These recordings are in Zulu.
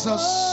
Jesus.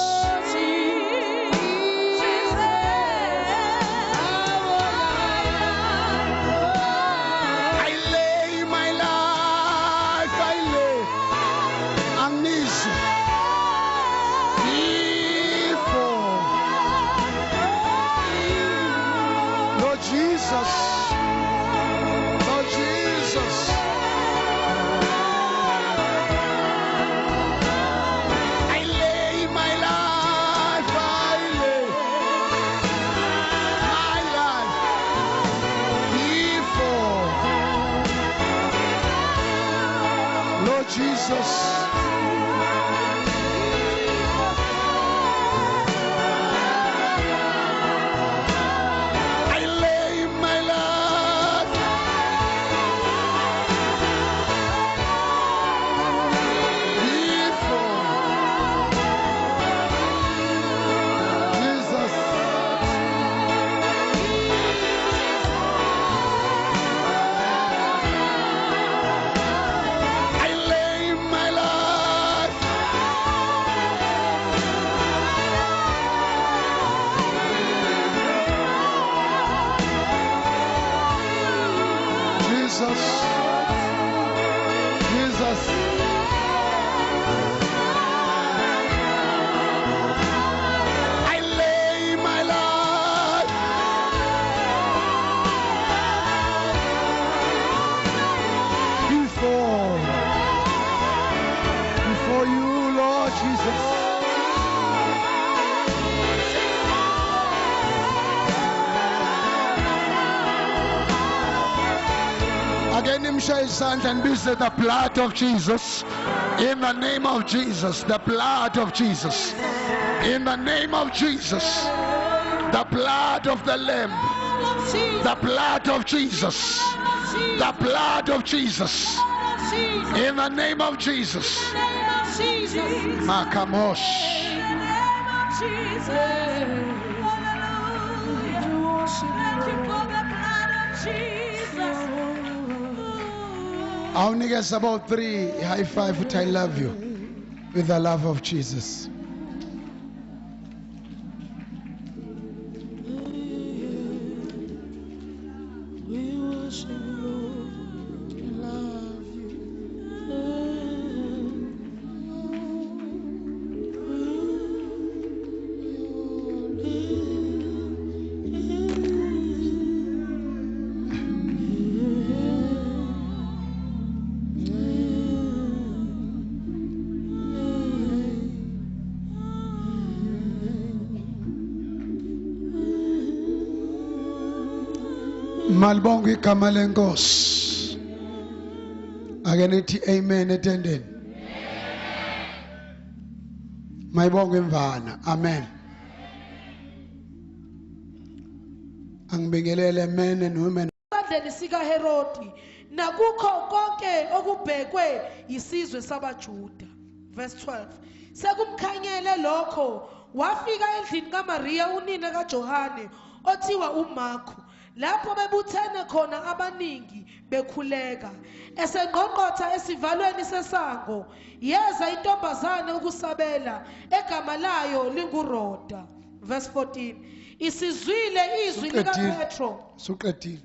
And visit the blood of Jesus. In the name of Jesus, the blood of Jesus. In the name of Jesus, the blood of the Lamb. The blood of Jesus. The blood of Jesus. In the name of Jesus. Makamosh. I'll niggas about 3 high five with I love you with the love of Jesus. Malbongo igama lenkosi. Ake nithi amen etendeni. Mayibonge imvana. Amen. Angibingelele men and women. Endleni sika Herodi nakukho konke okubhekwe isizwe sabaJuda. Verse 12. Sekumkhanyele lokho wafika endlini kaMaria unina kaJohane othiwa uMarku. Lapho bebuthene khona abaningi bekhuleka esengqongqotha esivalweni sesango yeza intombazane ukusabela egama layo linguRhoda. Verse 14. Isizwile izwi lika Petro. Suqedile.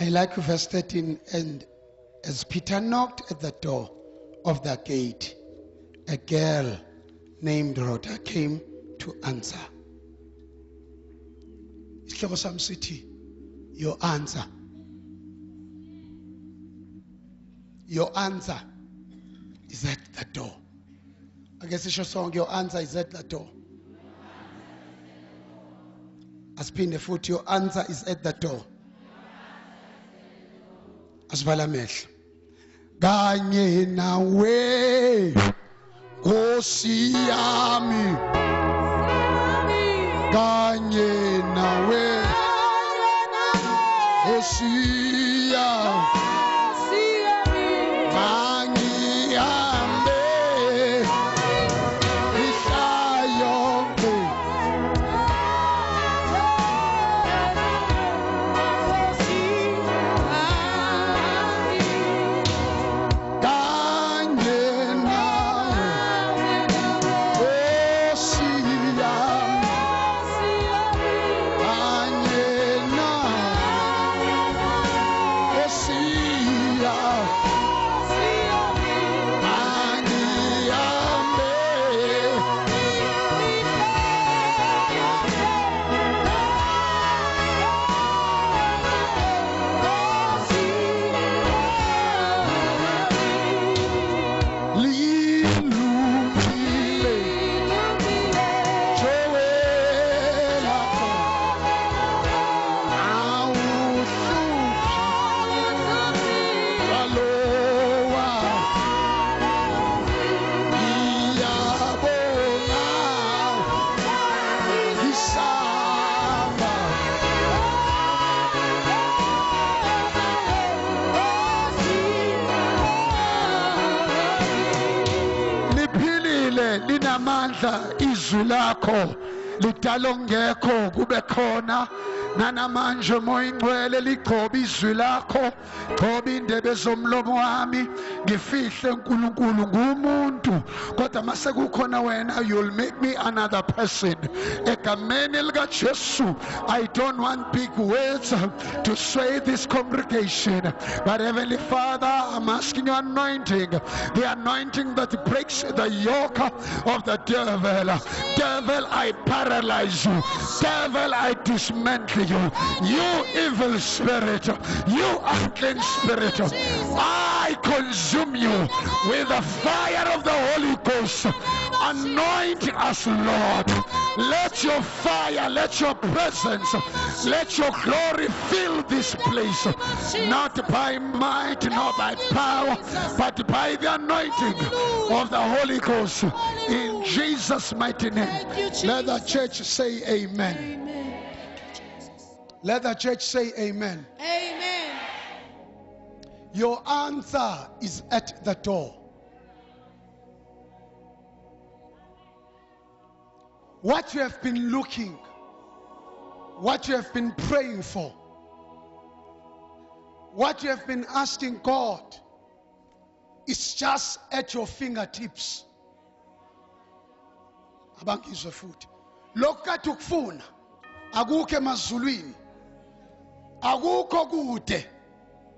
I like verse 13. And as Peter knocked at the door of the gate, a girl named Rhoda came to answer. Isihloko sami sithi your answer. Your answer is at the door. I guess it's your song. Your answer is at the door. Asiphinde futhi, your answer is at the door. Asivala amehlo. Kanye nawe Nkosi yami, kanye nawe Nkosi yami. namandla izwi lakho lidala ongekho kube khona. Nanamanje moya ingcwele ligcoba izwi lakho, gcoba indebe zomlomo wami, ngifihle uNkulunkulu ngumuntu kodwa mase kukhona wena, you'll make me another person. Egameni likaJesu, I don't want big words to sway this congregation, but Heavenly Father, I'm asking your anointing, the anointing that breaks the yoke of the devil. Devil, I paralyze you. Devil, I dismantle you. You evil spirit, you unclean spirit, I consume you with the fire of the Holy Ghost. Anoint us, Lord. Let your fire, let your presence, let your glory fill this place, not by might nor by power, but by the anointing of the Holy Ghost. In Jesus' mighty name. Let the church say amen. Let the church say amen. Amen. Your answer is at the door. What you have been looking, what you have been praying for, what you have been asking God, is just at your fingertips. Abangizwe futhi. Lokhu kade ukufuna akukho emazulwini. Akukho kude.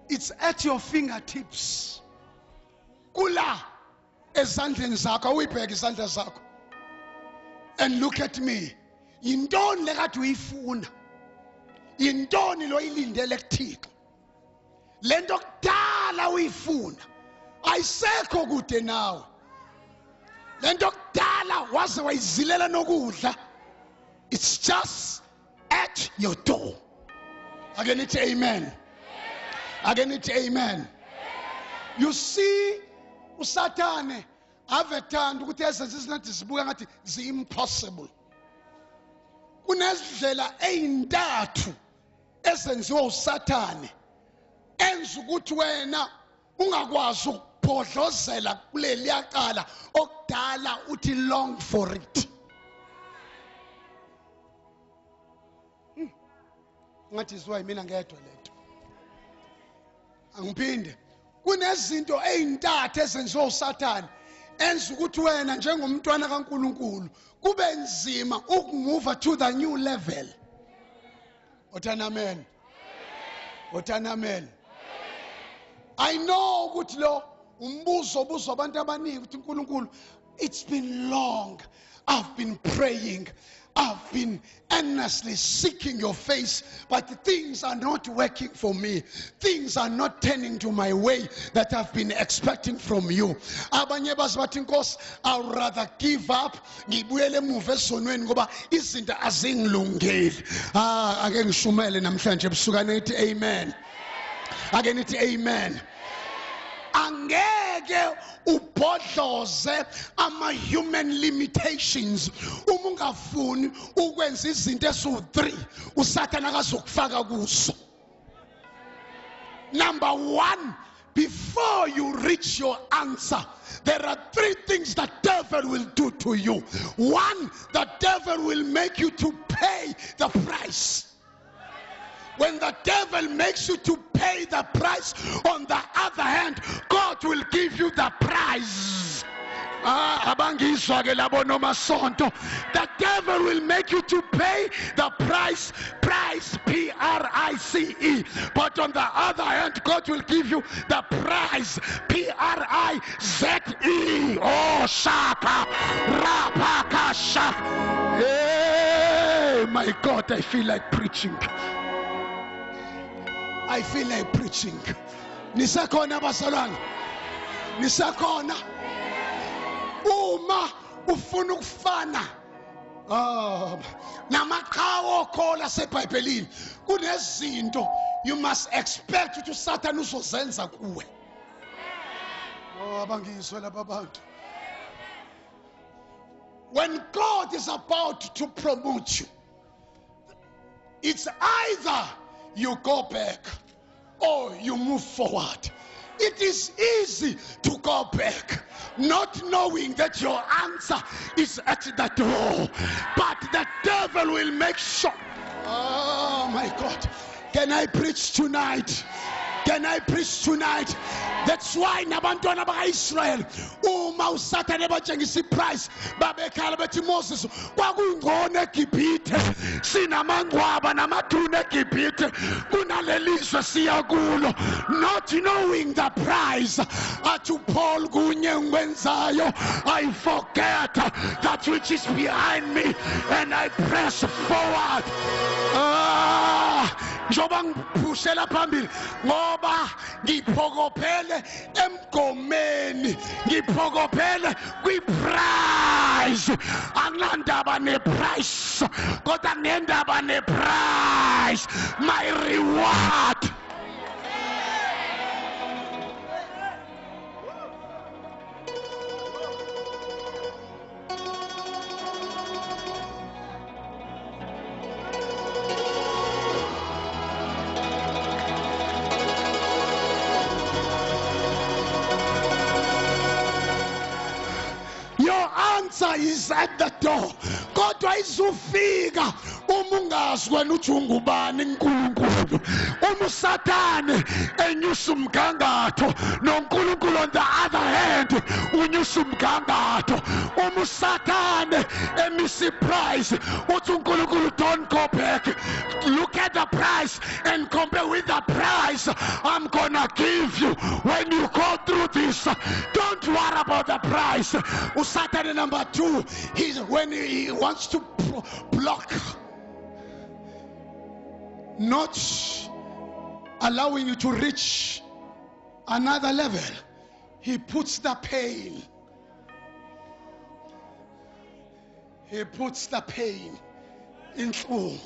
It's at your fingertips. Kula ezandleni zakho, uyibheke izandla zakho. And look at me. Yintoni lekade uyifuna? Yintoni lo ilindele kuThixo? Lento kudala uyifuna ayisekho kude nawe. Lento kudala waze wayizilela nokudla. It's just at your door. Again, it's amen. Again, it's amen. You see, uSathane avethanda ukuthi ezenze izinto zibuka ngathi zi-impossible. Kunezindlela ey'ntathu ezenziwa uSathane enza ukuthi wena ungakwazi ukubhodlozela kuleli yaqala okudala uthi long for it. Ngathi izwa mina ngedwa lento. Angiphinde. Kunezinto ey'ntathu ezenziwa uSathane enza ukuthi wena njengomntwana kaNkulunkulu kube nzima ukumove to the new level. Othana amen. Othana amen. I know ukuthi lo umbuzo obuzwa abantu abaningi ukuthi uNkulunkulu, it's been long. I've been praying. I've been earnestly seeking your face, but things are not working for me. Things are not turning to my way that I've been expecting from you. Abanye bathi Nkosi, I'd rather give up. Ngibuyele emuva esonweni ngoba izinto azingilungeli. Ake ngishumele namhlanje ebusuku nithi amen. Ake nithi amen. Angeke ubhodloze ama-human limitations uma ungafuni ukwenza izinto eziwu-3 uSathane akazokufaka kuzo. Number 1, before you reach your answer, there are 3 things the devil will do to you. 1, the devil will make you to pay the price. When the devil makes you to pay the price, on the other hand, God will give you the prize. The devil will make you to pay the price, price, P-R-I-C-E. But on the other hand, God will give you the prize, P-R-I-Z-E. Oh, Shaka, Rapakasha. Hey, my God, I feel like preaching. I feel like preaching. Nisakona basalwana. Nisakona. Uma ufuna ukufana. Namaqhawe okhola seBhayibhelini. Kunezinto you must expect ukuthi uSathane uzozenza kuwe. Abangizwe laba bantu. When God is about to promote you, it's either you go back or you move forward. It is easy to go back, not knowing that your answer is at the door. But the devil will make sure. Oh my God. Can I preach tonight? Can I preach tonight? That's why nabantwana baka-Israel uma uSathane ebatshengisa iprice babekhala bethi Moses kwakungcono eGibhithe sinamangcwaba namathuna eGibhithe kunalelizwe siya kulo, not knowing the price. Athi Paul kunye ngikwenzayo, I forget that which is behind me and I press forward. Njoba ngiphushela phambili ngoba ngiphokophele emgomeni, ngiphokophele kwi-price. Anginandaba ne-price kodwa ngendaba ne-price, my reward. Is at the door. Kodwa izufika uma ungazi wena uthi ungubani uNkulunkulu. Uma uSathane enyusa umgangatho noNkulunkulu on the other hand unyusa umgangatho. Uma uSathane emisa iprice uthi uNkulunkulu don't go back. Look at the price and compare with the price I'm gonna give you when you go through this. Don't worry about the price. uSathane number 2, when he wants to block, not allowing you to reach another level, he puts the pain. He puts the pain in Tlungu.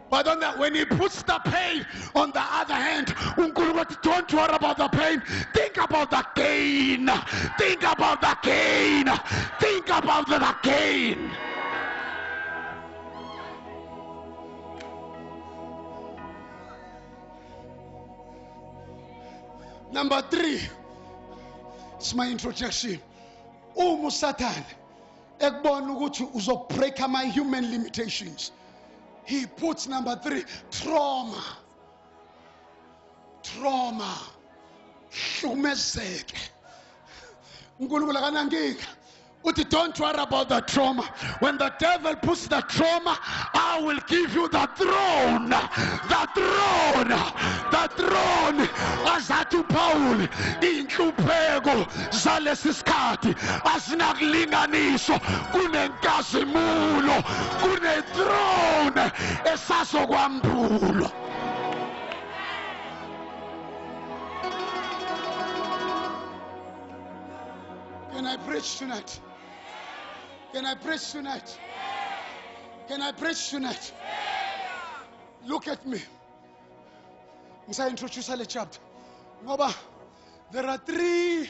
But on that, when he puts the pain on the other hand, don't worry about the pain. Think about the gain. Think about the gain. Think about the gain. Number 3, it's my introduction. uSathane ekubona ukuthi uzobreak my human limitations. He puts number 3, trauma. Trauma. Hlukumezeke. uNkulunkulu akanankinga. Uthi don't worry about the trauma. When the devil puts the trauma, I will give you the throne. The throne. The throne. Azathi uPaul inhlupheko zalesi sikhathi asinakulinganiswa kunenkazimulo kune-throne esazokwambulwa. Can I preach tonight? Can I preach tonight? Can I preach tonight? Look at me. I introduce the chapter. There are three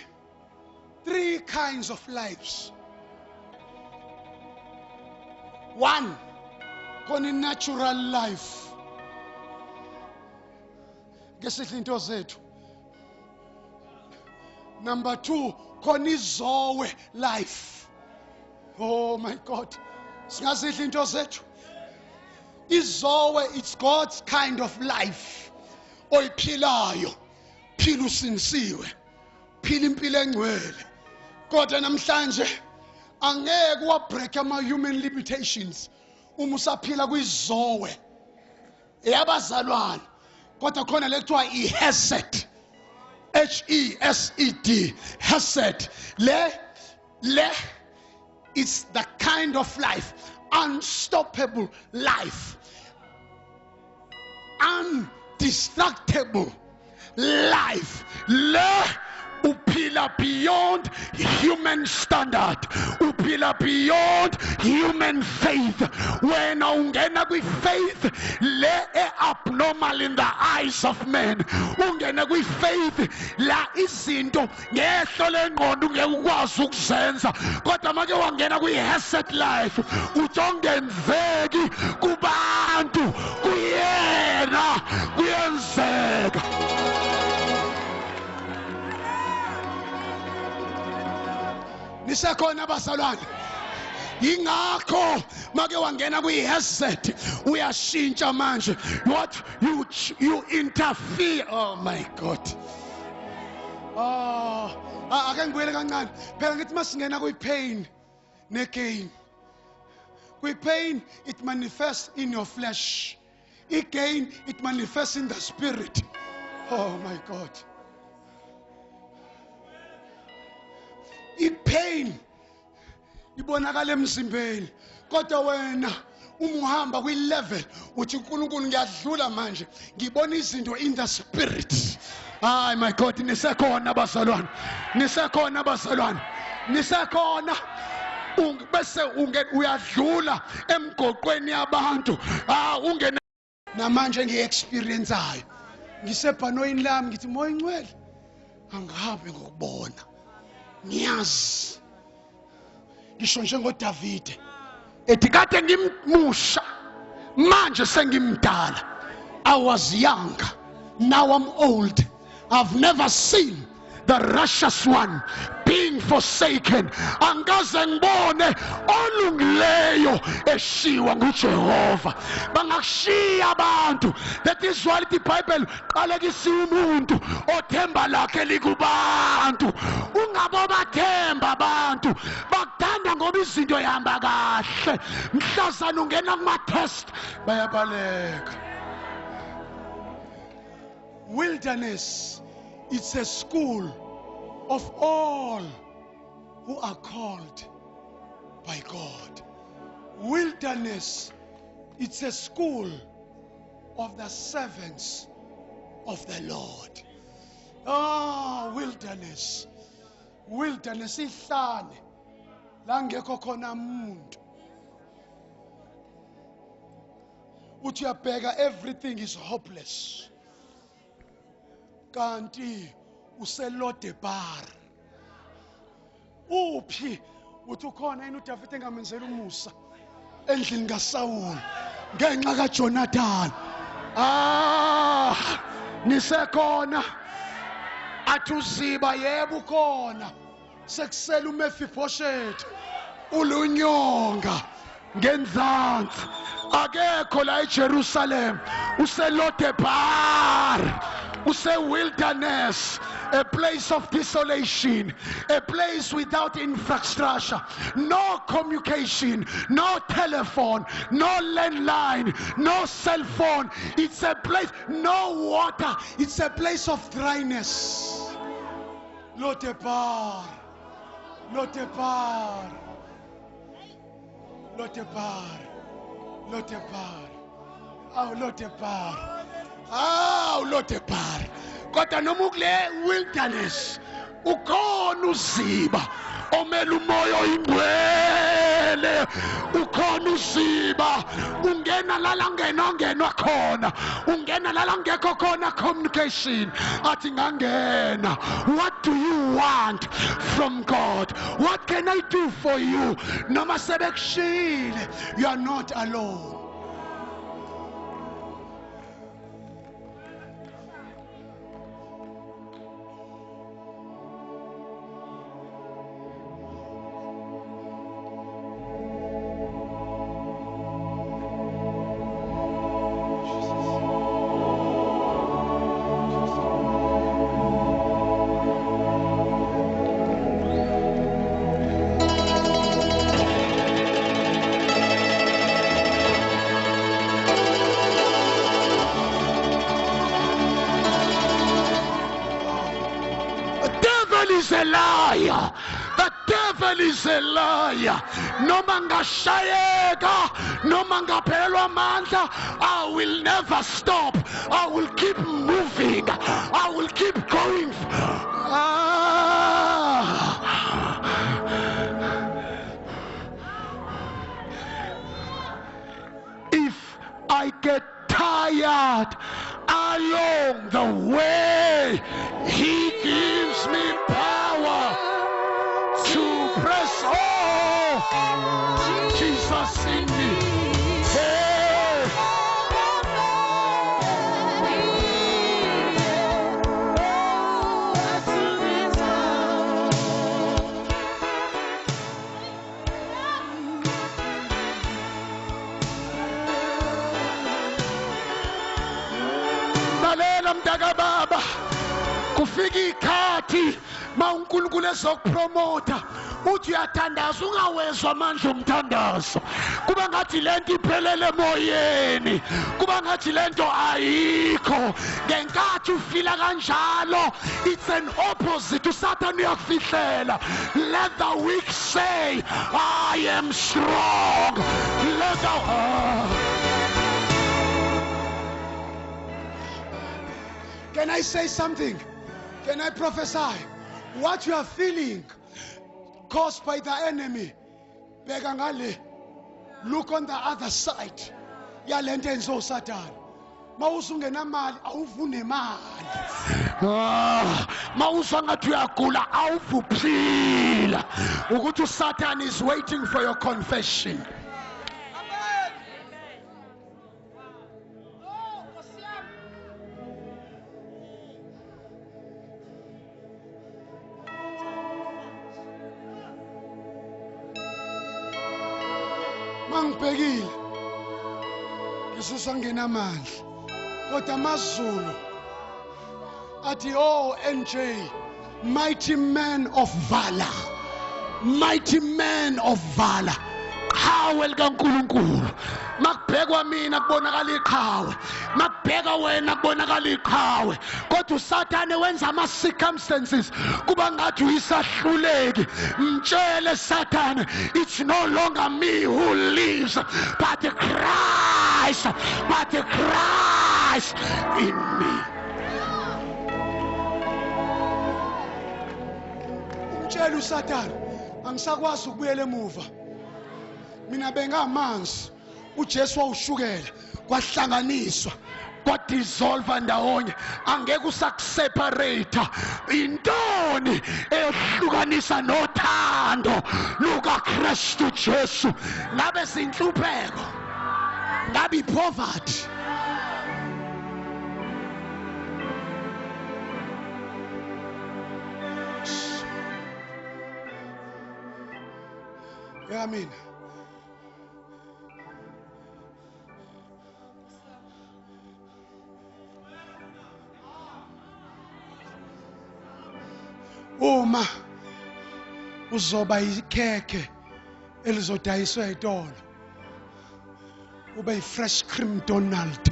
kinds of lives. 1, koni natural life. Ngesihle into zethu. Number 2, koni zowe life. Oh my God. Singazihle into zethu. Izowe, it's God's kind of life. Oyiphilayo. Phila usinisiwe. Phila impilo engcwele. Kodwa namhlanje angeke wabreak ama human limitations uma usaphila kwizowe eyabazalwane. Kodwa khona lekuthiwa iHesed. HESED. Hesed. Le is the kind of life, unstoppable life, undestructible life. Le uphila beyond human standard, uphila beyond human faith. Wena ungena kwi-faith le abnormal in the eyes of men. Ungena kwi-faith la izinto ngehlo lengqondo ungeke ukwazi ukuzenza. Kodwa make wangena kwi-Hesed life utongenzeki kubantu kuyena kuyenzeka. Nisekhona bazalwane. Ingakho make wangena kwi-headset uyashintsha manje. What you interfere. Oh my God. Oh, ake ngibuyele kancane. Phela ngithi masingena kwi-pain ne-gain. Kwi-pain it manifests in your flesh. I-gain it manifests in the spirit. Oh my God. I-pain ibonakala emzimbeni, kodwa wena umuhamba kwi-level uthi uNkulunkulu ngiyadlula manje ngibona izinto in the spirit. Ay my God, nisekhona bazalwane, nisekhona bazalwane, nisekhona. Bese uyadlula emgoqweni yabantu. Ungena namanje ngiexperienceayo ngisebhanoyini lami ngithi moya ingcwele angihambe ngokubona. Ngiyazi ngisho njengoDavide ethi kade ngimusha manje sengimdala. I was young, now I'm old. I've never seen the righteous one being forsaken. Angaze ngibone olungileyo eshiwa nguJehova. Bangakushiya abantu. That is why the Bible qalekisa umuntu othemba lakhe likubantu. Ungabobathemba abantu. Bakuthanda ngoba izinto ihamba kahle. Mhlazana ungena kuma test bayabaleka. Wilderness, it's a school of all who are called by God. Wilderness, it's a school of the servants of the Lord. Wilderness. Wilderness, ihlane langekho khona umuntu. Uthi uyabheka everything is hopeless. Kanti useLodebar. Uphi uthi ukhona yini uDavide engamenzela umusa endlini kaSawuli ngenxa kaJonathan. Nisekhona. Athi uziba yebo ukhona. Sekusela uMephibosheth ulunyonga ngenzansi. Akekho la eJerusalem. useLodebar. Wilderness, a place of desolation, a place without infrastructure, no communication, no telephone, no landline, no cell phone. It's a place, no water. It's a place of dryness. Lodebar, Lodebar, Lodebar, Lodebar. Oh, Lodebar. Lodebar. Kodwa noma ukule wilderness ukhona uziba omela umoya oyingcwele. Ukhona uziba ungena lala ngenwa khona, ungena lala ngekho khona communication. Athi ngangena. What do you want from God? What can I do for you? Noma sebekushile, you are not alone. Is a liar. The devil is a liar. No manga shayega, no manga pelwa manta. I will never stop. I will keep moving. I will keep going. If I get tired along the way, He gives me power to press on. Jesus in me. Hey. Lalela mntaka baba, kufika ikhathi ma uNkulunkulu ezokupromota uthi uyathandaza ungawezwa amandla omthandazo, kuba ngathi lento iphelele emoyeni, kuba ngathi lento ayikho. Ngenkathi ufila kanjalo, it's an opposite. uSathane uyakufihlela. Let the weak say I am strong. Let the Can I say something? Can I prophesy? What you are feeling caused by the enemy, bheka ngale, look on the other side yalento enzo Satan. Mawusungenamali awuvune mali. Mawuzwa ngathi uyagula awuvuphila, ukuthi uSathane is waiting for your confession. Mangibhekile ngisisangena amandla, kodwa amaZulu athi oh NJ, mighty man of valor, mighty man of valor. Qhawe likaNkulunkulu, makubhekwa mina kubonakala iqhawe, makubheka wena kubonakala iqhawe, kodwa uSathane wenza ama-circumstances kuba ngathi uyisahluleki. Mtshele Sathane, it's no longer me who lives, but Christ in me. Umtshela uSathane angisakwazi ukubuyela emuva. Mina bengamanzi, uJesu wawushukela kwahlanganiswa kwadissolve ndawonye, angeke usakuseparate. Intoni ehlukanisa nothando lukaKristu Jesu? Ngabe sinhlupheko, ngabe poverty, mina uma uzoba ikhekhe elizodayiswa etolo, ube fresh cream Donald,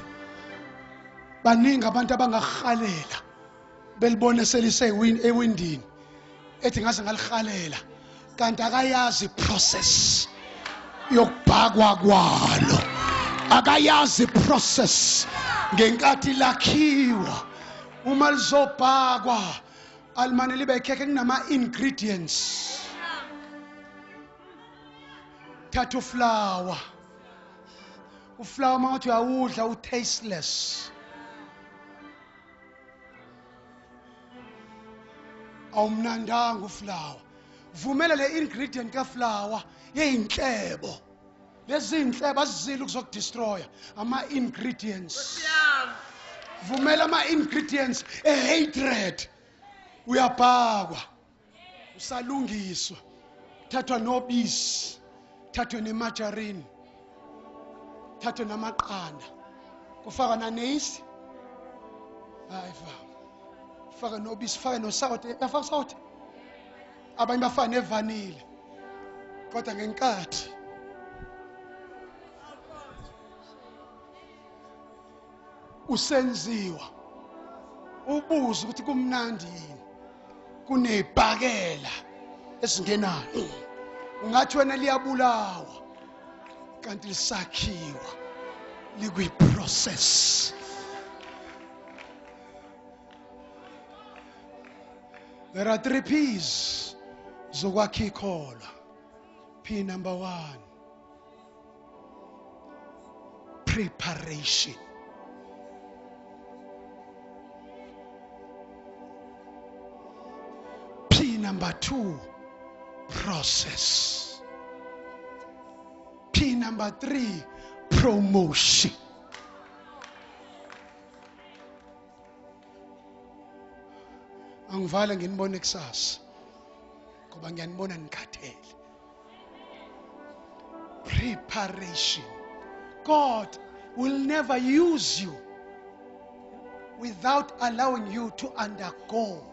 baningi abantu abangahalela belibone selise ewindini ethi ngase ngalihalela, kanti akayazi process yokubhakwa kwalo, akayazi process ngenkathi lakhiwa. Uma lizobhakwa alimane libe ikhekhe kunama ingredients. Thatha uflour mangathi uyawudla u-tasteless, awumnandanga uflour. Vumela le ingredient kaflour yeyinhlebo, lezi inhlebo azizile ukuzokudestroya ama-ingredients. Vumela ama-ingredients hatred, uyabhakwa, usalungiswa, thathwa nobisi, thathwe nemargarine, thathwe namaqanda, kufaka nanesi, hayi faka nobisi, faka nosawoti, yafaka sawoti, abanye bafaka nevanile, kodwa ngenkathi usenziwa ubuza ukuthi kumnandi yini, kunebhakela esingenayo, ungathi wena liyabulawa kanti lisakhiwa likwi-process. There are 3 P's zokwakha ikholwa. P number 1, preparation. P number 2, process. P number 3, promotion. Angivale nginibone kusasa ngoba ngiyanibona nikhathele. Preparation. God will never use you without allowing you to undergo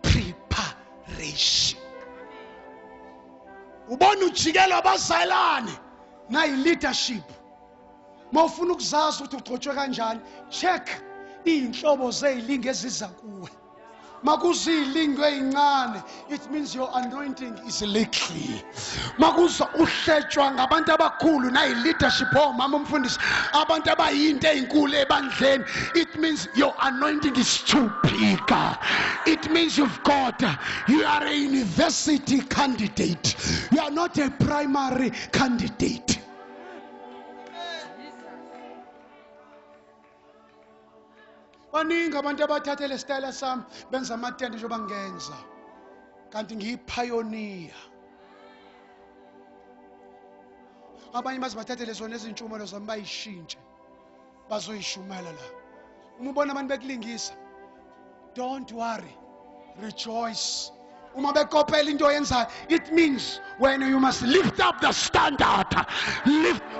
preparation. Ubona ujikela abazalwane na leadership. Mawufuna ukuzazi ukuthi ugcotshwe kanjani, check inhlobo zezilingo eziza kuwe. Makuzilingo ezincane, it means your anointing is little. Makuza uhletshwa ngabantu abakhulu na leadership mama umfundisi, abantu abayinto ezinkulu ebandleni, it means your anointing is too big. It means you are a university candidate. You are not a primary candidate. Baningi abantu abathatha le style sami benza amatende njengoba ngenza, kanti ngiyipioneer. Abanye bazibathathe lezo nezintshumayelo zami bayishintshe bazoyishumela la. Uma ubona abantu bekulingisa, don't worry, rejoice. Uma bekopela into oyenzayo, it means when you must lift up the standard.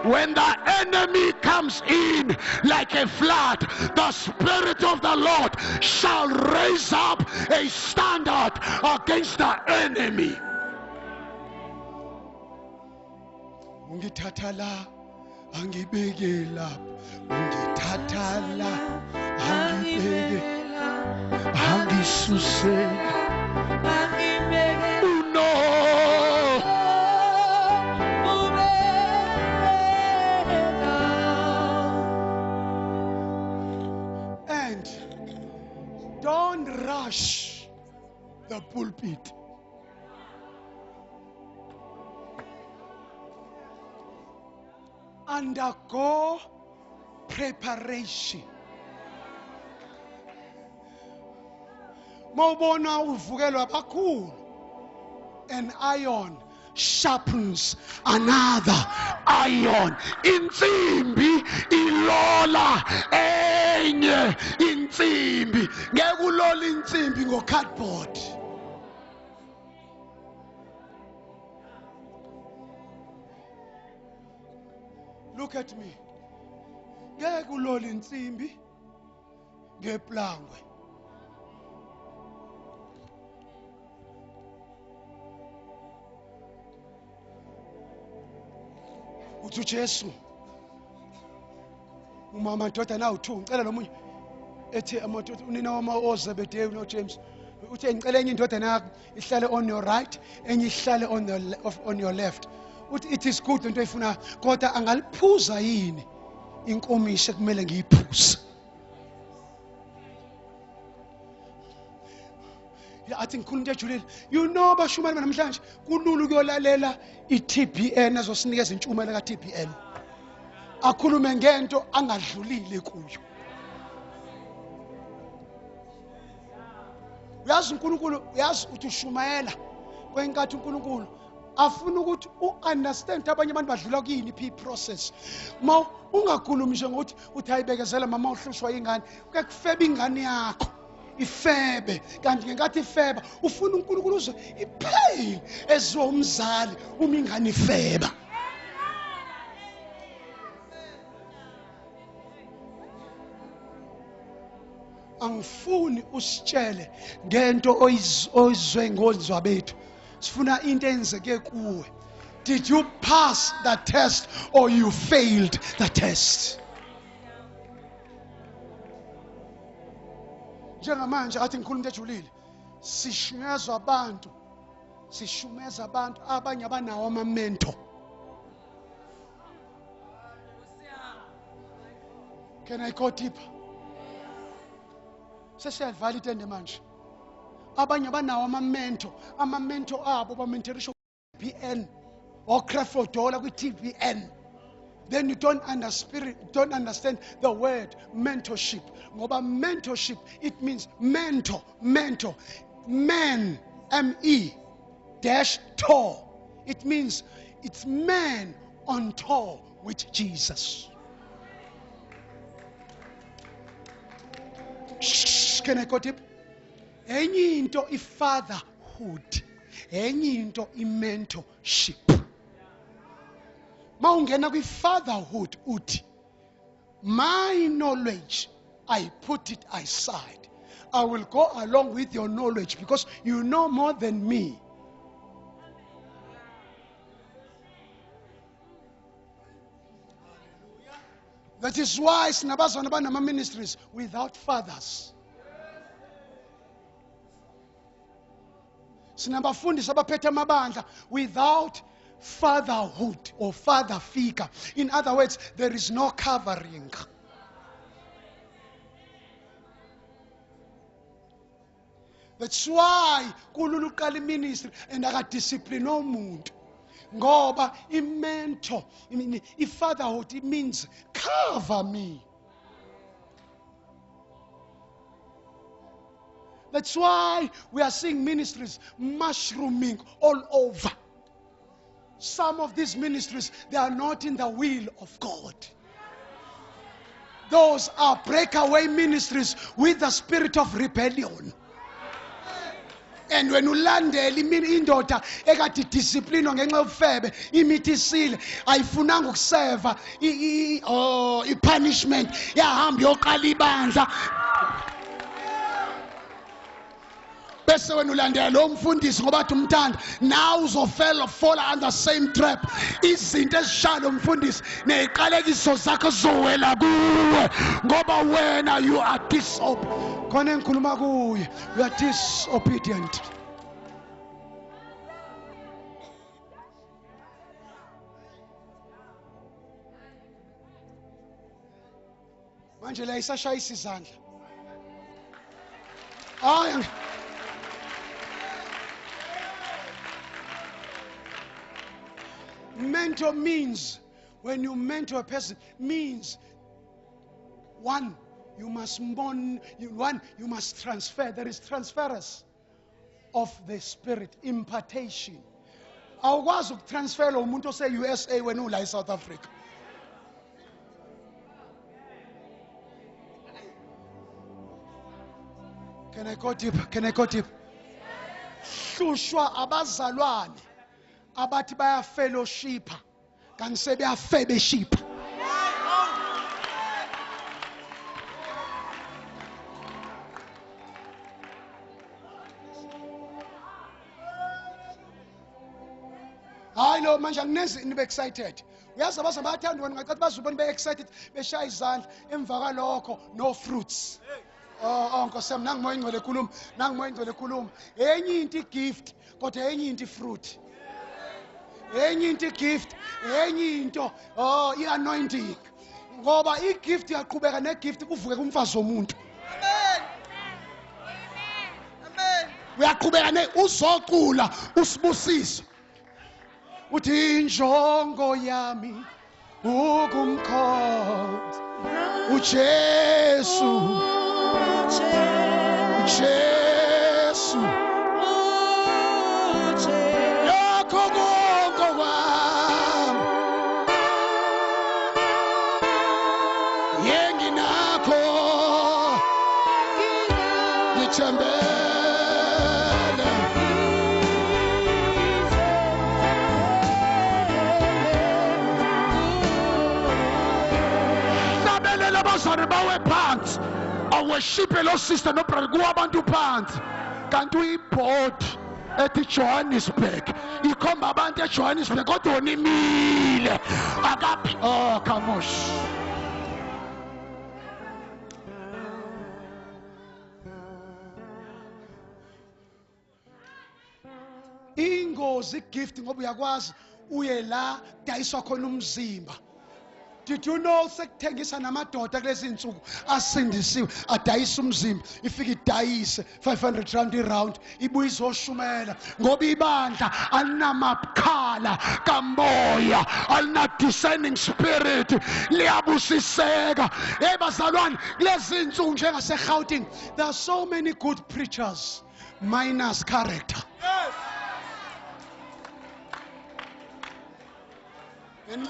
When the enemy comes in like a flood, the Spirit of the Lord shall raise up a standard against the enemy. Ungithatha la angibeke lapho, ungithatha la angibeke angisuse uno. And don't rush the pulpit. Undergo preparation. Mawubona uvukelwa kakhulu, an iron sharpens another iron. Insimbi ilola enye insimbi. Ngeke ulola insimbi ngo-cardboard. Look at me. Ngeke ulola insimbi ngeplangwe. Uthi Jesu uma amadoda nawu 2 ngicela nomunye ethi amadoda unina wama oZebedeo no James uthi ngicela enye indodana yakho ihlale on your right enye ihlale on your left. Uthi it is good into efuna kodwa angaliphuza yini inkomishi kumele ngiyiphuze. Athi ngikhuluma into ejulile, you know bashumane namhlanje kulula ukuyolalela iTBN azosinikeza intshumayelo kaTBN, akhulume ngento angadlulile kuyo. Uyazi uNkulunkulu, uyazi uthi ushumayela kwenkathi uNkulunkulu afuna ukuthi u-understand abanye abantu badlula kuyini process. Ma ungakhulumi nje ngokuthi uthi hayibekezela mama uhlushwa ingane, kufeba ingane yakho ifebe, kanti ngenkathi ifeba ufuna uNkulunkulu uze iphele eziwe umzali uma ingane ifeba. Angifuni usitshele ngento oyizwe ngonzwa bethu, sifuna into enzeke kuwe. Did you pass the test or you failed the test? Njengamanje athi ngikhuluma into ejulile, sishumeza abantu abanye abanawo amamento. Can I go deeper? Sesiyavala itende manje. Abanye abanawo amamento abo bamentorisha ku-TBN or Creflo Dollar kwi-TBN. Then you don't understand the word mentorship. Ngoba mentorship, it means mentor. Man, M-E-tour. It means it's man on tour with Jesus. Can I go deep? Enye into i-fatherhood, enye into i-mentorship. Ma ungena kwi-fatherhood uthi, my knowledge I put it aside. I will go along with your knowledge because you know more than me. That is why sinabazwana banama ministries without fathers. Sinabafundisi abaphethe amabandla without fatherhood or father figure. In other words, there is no covering. That's why kulula uqala ministry and akadiscipline umuntu. Ngoba imento, fatherhood, it means cover me. That's why we are seeing ministries mushrooming all over. Some of these ministries, they are not in the will of God. Those are breakaway ministries with the spirit of rebellion. And when ulandela indoda ekade discipline ngenxa yobufebe imithi isile ayifunanga ukuseva I punishment yahamba yoqala ibandla bese wena ulandela lo mfundisi ngoba athi umthanda now uzofela under same trap. Izinto ezishalo mfundisi neziqalekiso zakho zowela kuwe ngoba wena you are disobedient. Khona engikhuluma kuye, you are disobedient. Manje la isashayisa izandla. Hayi mentor means, when you mentor a person, means one, you must you must transfer. There is transference of the spirit, impartation. Awukwazi ukutransfer lo umuntu ose USA wena ula eSouth Africa. Can I go deep? Can I go deep? Hlushwa abazalwane abathi baya fellowship kanti sebeya fellowship. Hayi lo manje anginezi nibe excited. Uyazi abaza bayathanda wena ngacathi bazubona be excited beshaya izandla emva kwalokho no fruits. Oh Nkosi nangimoya ingcwele ekhuluma, nangimoya ingcwele ekhuluma. Enye into igift kodwa enye into ifruit. Enye into igift, enye into ianointing. Ngoba igift yaqhubeka negift kuvuke kumfazi womuntu. Amen. Amen. Uyaqhubeka uzocula usibusiso. Uthi injongo yami ukumkhonza uJesu. Jesu yakho konke kwami yenginakho ngithembele sabelela abazali bawe phansi aweshipe lo sister no brother kuwabantu phansi kanti uyibhodi ethi Johannesburg ikhomba abantu eJohannesburg kodwa onimile akaphi kamosh ingozi gift ngoba uyakwazi uye la dayiswa khona umzimba. Did you know sekuthengisa namadoda kulezi insuku asindisiwe adayisa umzimba ifika idayise 500 rand iround ibuye izoshumela ngoba ibandla alinamakhala kamoya alina discerning spirit liyabusiseka. Hey bazalwane kulezi insuku njengase Gauteng there are so many good preachers minus character. Yes. And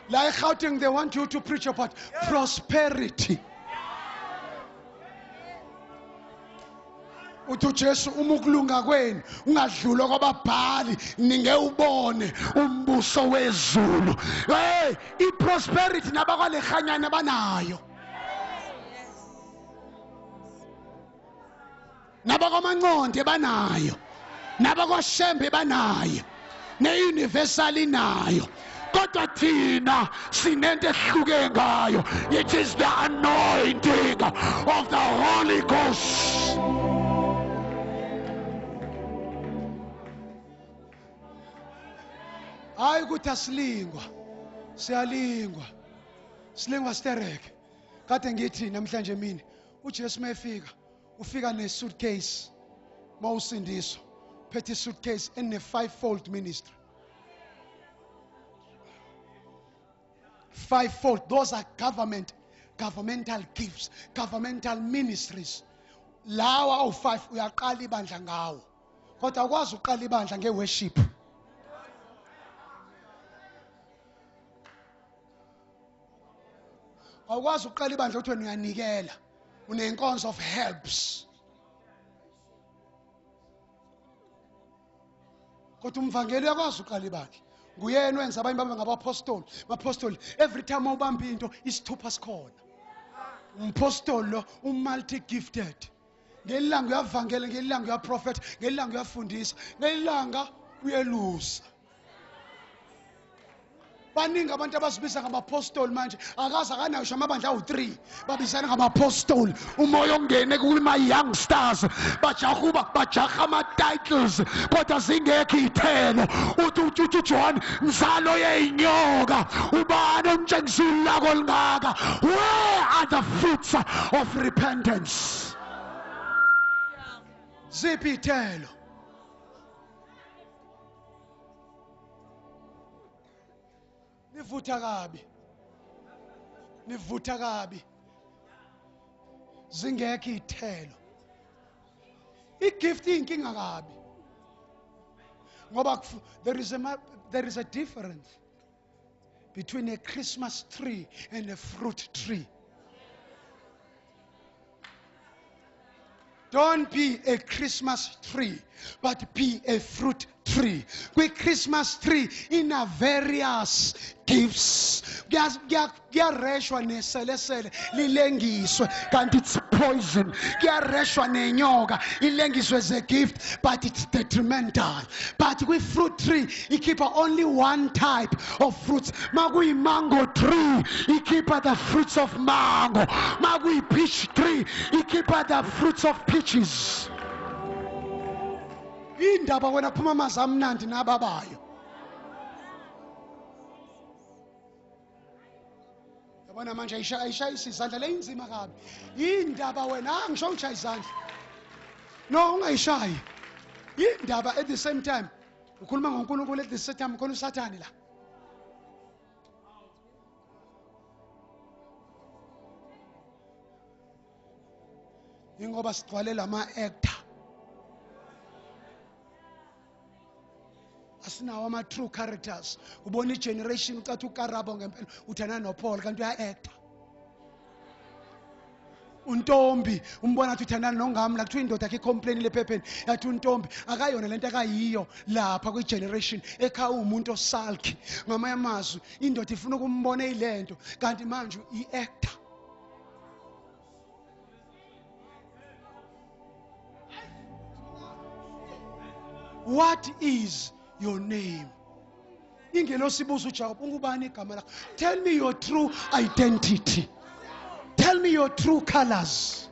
like Gauteng, they want you to preach about prosperity. Uthi uJesu umukulunga kwenu ungadlula kwababhali ninge ubone umbuso wezulu. Hey, iprosperity nabakwalehanyana banayo. nabakwaManconde banayo, nabakwaShembe banayo, ne-Universal inayo. Kodwa thina sinento ehluke ngayo. It is the anointing of the Holy Ghost. Hayi ukuthi asilingwa, siyalingwa, silingwa stereke. Kade ngithi namhlanje mina uJesu mayefika, ufika ne-suitcase, mawusindiswa phethe i-suitcase ene-5-fold ministry. 5-fold. Those are governmental gifts, governmental ministries. Lawa awu-5 uyaqala ibandla ngawo, kodwa akwazi uqala ibandla nge-worship. Awukwazi uqala ibandla ukuthi wena uyanikela, unenkonzo of helps. Kodwa umvangeli uyakwazi uqala ibandla. Nguyena wenza abanye babe ngabapostoli. Bapostoli, every time ubamba into isithupha sikhona. Umpostoli lo multi gifted. Ngelilanga uyavangela, ngelilanga uyaprofeta, ngelilanga uyafundisa, ngelilanga uyelusa. Baningi abantu abazibiza ngabapostoli manje, akazi akanayo amabandla awu-3 babizana ngabapostoli. Umoya ongene kuma-youngsters bajaha ama-titles kodwa zingekho iy'thelo. Uthi uJohn mzalo yey'nyoka, ubani omtshengisa ulaka olungaka? Where are the fruits of repentance? Ziphi iy'thelo? Nivutha kabi, zingekho iy'thelo. Igift iyinkinga kabi, ngoba there is a difference between a Christmas tree and a fruit tree. Don't be a Christmas tree, but be a fruit tree. With Christmas tree in a various gifts. Kuyareshwa neselesele lilengiswe kanti it's poison. Kuyareshwa nenyoka ilengiswe as a gift, but it's detrimental. But with fruit tree ikhipha only one type of fruits. Makuyi mango tree ikhipha the fruits of mango. Makuyi peach tree ikhipha the fruits of peaches. Indaba wena phuma amazi amnandi nababayo. Yabona manje ayishayisa izandla le inzima kabi. Indaba wena angisho ngishaya izandla. No ungayishayi. Indaba at the same time ukhuluma ngoNkulunkulu at the same time khona uSathane la. Ingoba sigcwale lama-actor. Asinawo ama-true characters. Ubona i-generation ucathi uKarabo ngempela uthana noPaul kanti uya-acta. Untombi umbona athi uthana noNgamla kuthiwa indoda yakhe icomplainile ephepheni yathi untombi akayona lento akayiyo lapha kwi-generation ekha umuntu osalki. Ngamanye amazwi indoda ifuna ukumbona eyilento kanti manje i-actor. What is your name? Ingelosi buza uJakob, ungubani igama lakho? Tell me your true identity. Tell me your true colors.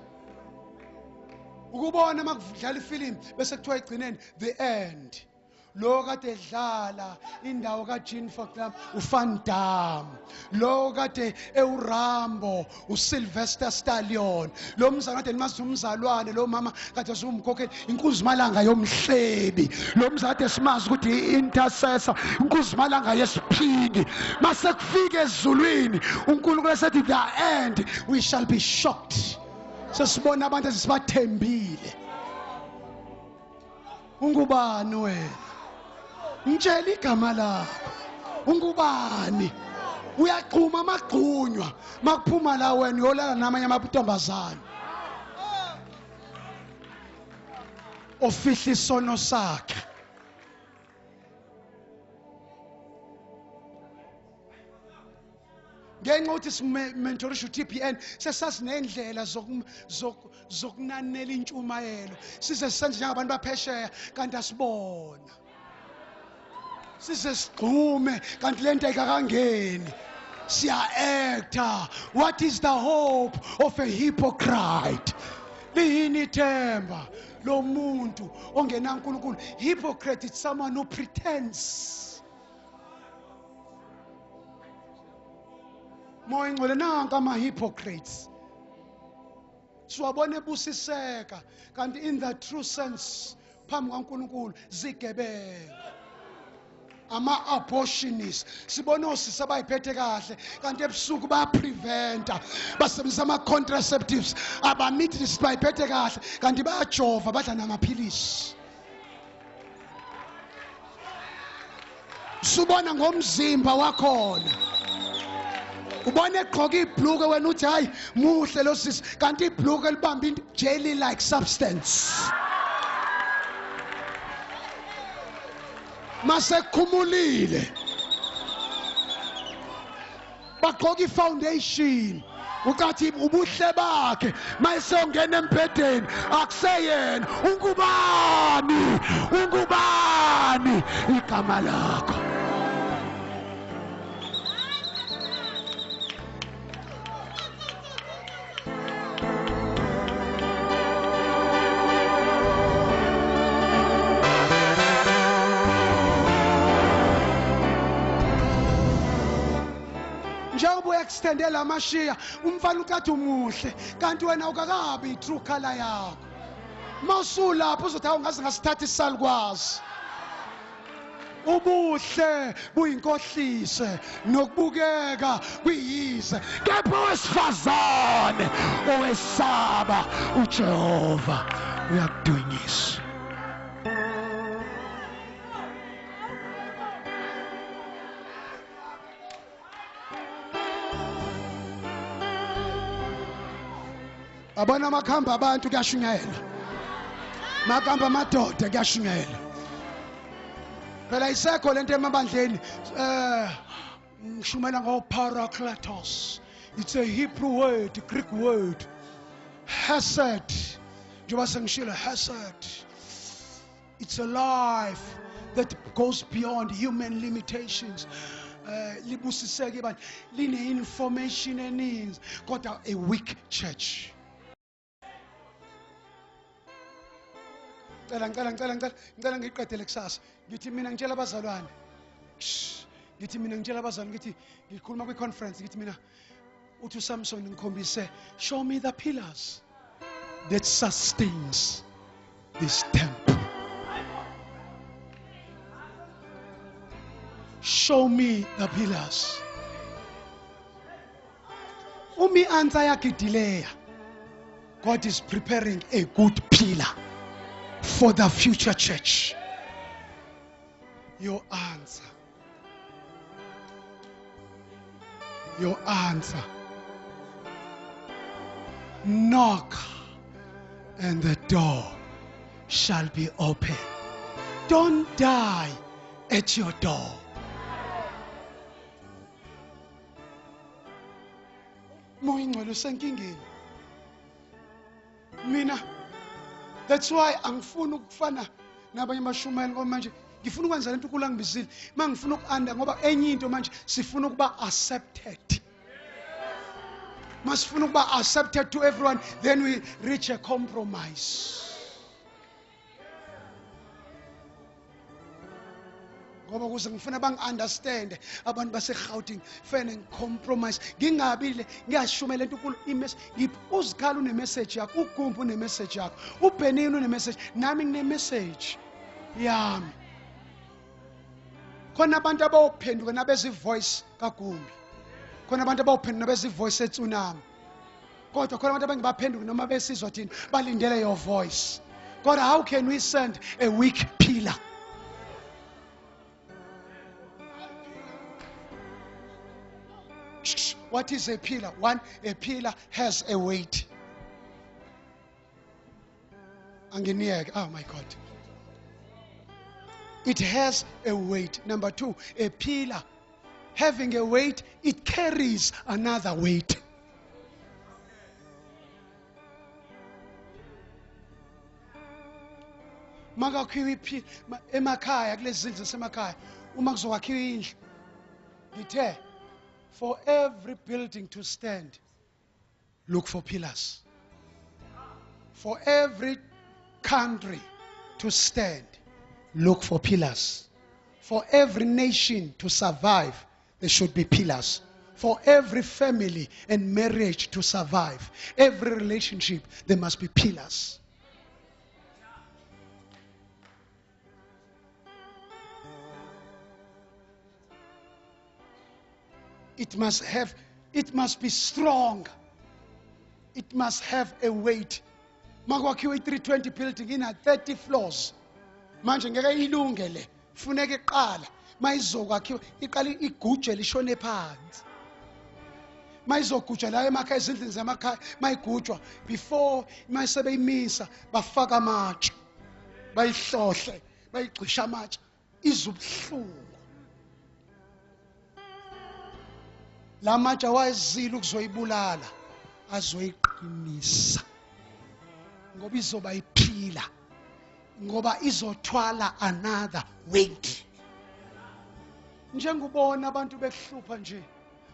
Ukubona makudlala ifilimu bese kuthiwa igcineni the end. Lo kade edlala indawo kaJean Falklam uVan Damme, lo kade eUrambo uSylvester Stallone, lo mzala kade limazi umzalwane, lo mama kade sumkhokheli inkuzimalanga yomhlebi, lo mzala kade simazi ukuthi i-intercessor inkuzimalanga yesiphingi. Mase kufika ezulwini uNkulunkulu esethi the end we shall be shocked. Sesibona abantu ezisibathembile. Ungubani wena? Ngitshela igama lakho. Ungubani? Uyaqhuma amagqunywa makuphuma la wena uyolala namanye amantombazana. Ofihla isono sakhe. ngenxa ukuthi simentorisha uTPN sesasinendlela zokunanela intshumayelo size sisenze njengabantu baphesheya kanti asibona size sigqume kanti lento ayikakangeni siya-acta. What is the hope of a hypocrite? Liyini ithemba lomuntu ongenaNkulunkulu? Hypocrite is someone who pretends. Moya ngcwele nanka ama-hypocrites siwabone busiseka kanti in the true sense phambi kaNkulunkulu zigebenga. Ama-abortionists sibone osisi abayiphethe kahle kanti ebusuku bayapreventa basebenzisa ama-contraceptives. Aba-midwives bayiphethe kahle kanti bayajova badla namaphilisi. Subona ngomzimba wakhona, ubone egqoka ibhluke wena uthi hayi muhle lo sisi kanti ibhluke libamba into jelly like substance. Masekhumulile bagqoka ifoundation ucathi ubuhle bakhe mayesongena empedeni akuseyena. Ungubani igama lakho? Njengoba extendela amashiya umfana ucathi umuhle kanti wena ukakabi true color yakho. Mawusulapho uzothi awungaze ngasithatha isalukwazi. Ubuhle buyinkohlise nokubukeka kuyize, kepha owesifazane owesaba uJehova uyakudunyisa. Abona amakhamba abantu kuyashunyayela, makhamba amadoda kuyashunyayela. Phela isekho lento emabandleni ngishumela ngo-parakletos. It's a Hebrew word, a Greek word. Hesed. Njengoba sengishilo hesed. It's a life that goes beyond human limitations. Libusiseke abantu line-information eningi kodwa a weak church. Ngicela ngiqedele kusasa. Ngithi mina ngitshela abazalwane. Ngithi ngikhuluma kwi-conference ngithi mina uthi uSamson ngikhombise, show me the pillars that sustains this temple. Show me the pillars. Umi answer yakhe delay. God is preparing a good pillar for the future church. Your answer. Your answer. Knock and the door shall be open. Don't die at your door. Moya ngcwele usenkingeni. Mina that's why angifuni ukufana nabanye abashumayeli ngoba manje ngifuna ukwenza lento uNkulunkulu angibizile. Mangifuna ukuanda ngoba enye into manje sifuna ukuba accepted. Masifuna ukuba accepted to everyone, then we reach a compromise. Ngoba kuze ngifuna bangi-understand abantu base-Gauteng fanele ngicompromise ngingabile ngiyashumela lento uNkulunkulu uzikhala une-message yakho, uGumbu une-message yakho, uBenini une-message, nami ngine-message yami. Khona abantu abawuphenduka nabezi-voice kaGumbi, khona abantu abawuphenduka nabezi-voice eTsunami, kodwa khona abantu abangibaphenduka noma besizwa thina balindele your voice. God, how can we send a weak pillar? What is a pillar? One, a pillar has a weight. Anginiyeke, oh my God. It has a weight. Number two, a pillar having a weight, it carries another weight. Makakhiwe emakhaya kulezi zindlu zasemakhaya uma kuzokwakhiwa indlu ngithe for every building to stand look for pillars. For every country to stand look for pillars. For every nation to survive there should be pillars. For every family and marriage to survive, every relationship, there must be pillars. It must be strong. It must have a weight. Makwakhiwe 320 building ina 30 floors. Manje ngeke ilungele. Funeka iqala. Mayizokwakhiwa iqala iguje lishone phansi. Mayizogujwa la emakhaya ezindlini zamakhaya mayigujwa before mayisebeyimisa bafaka amatshe. Bayihlohle, bayigcisha amatshe. Izubuhlungu. La matshe awazile ukuzoyibulala, azoyiqinisa. Ngoba izoba iphila. Ngoba izothwala another weight. Njengubona abantu bekuhlupha nje.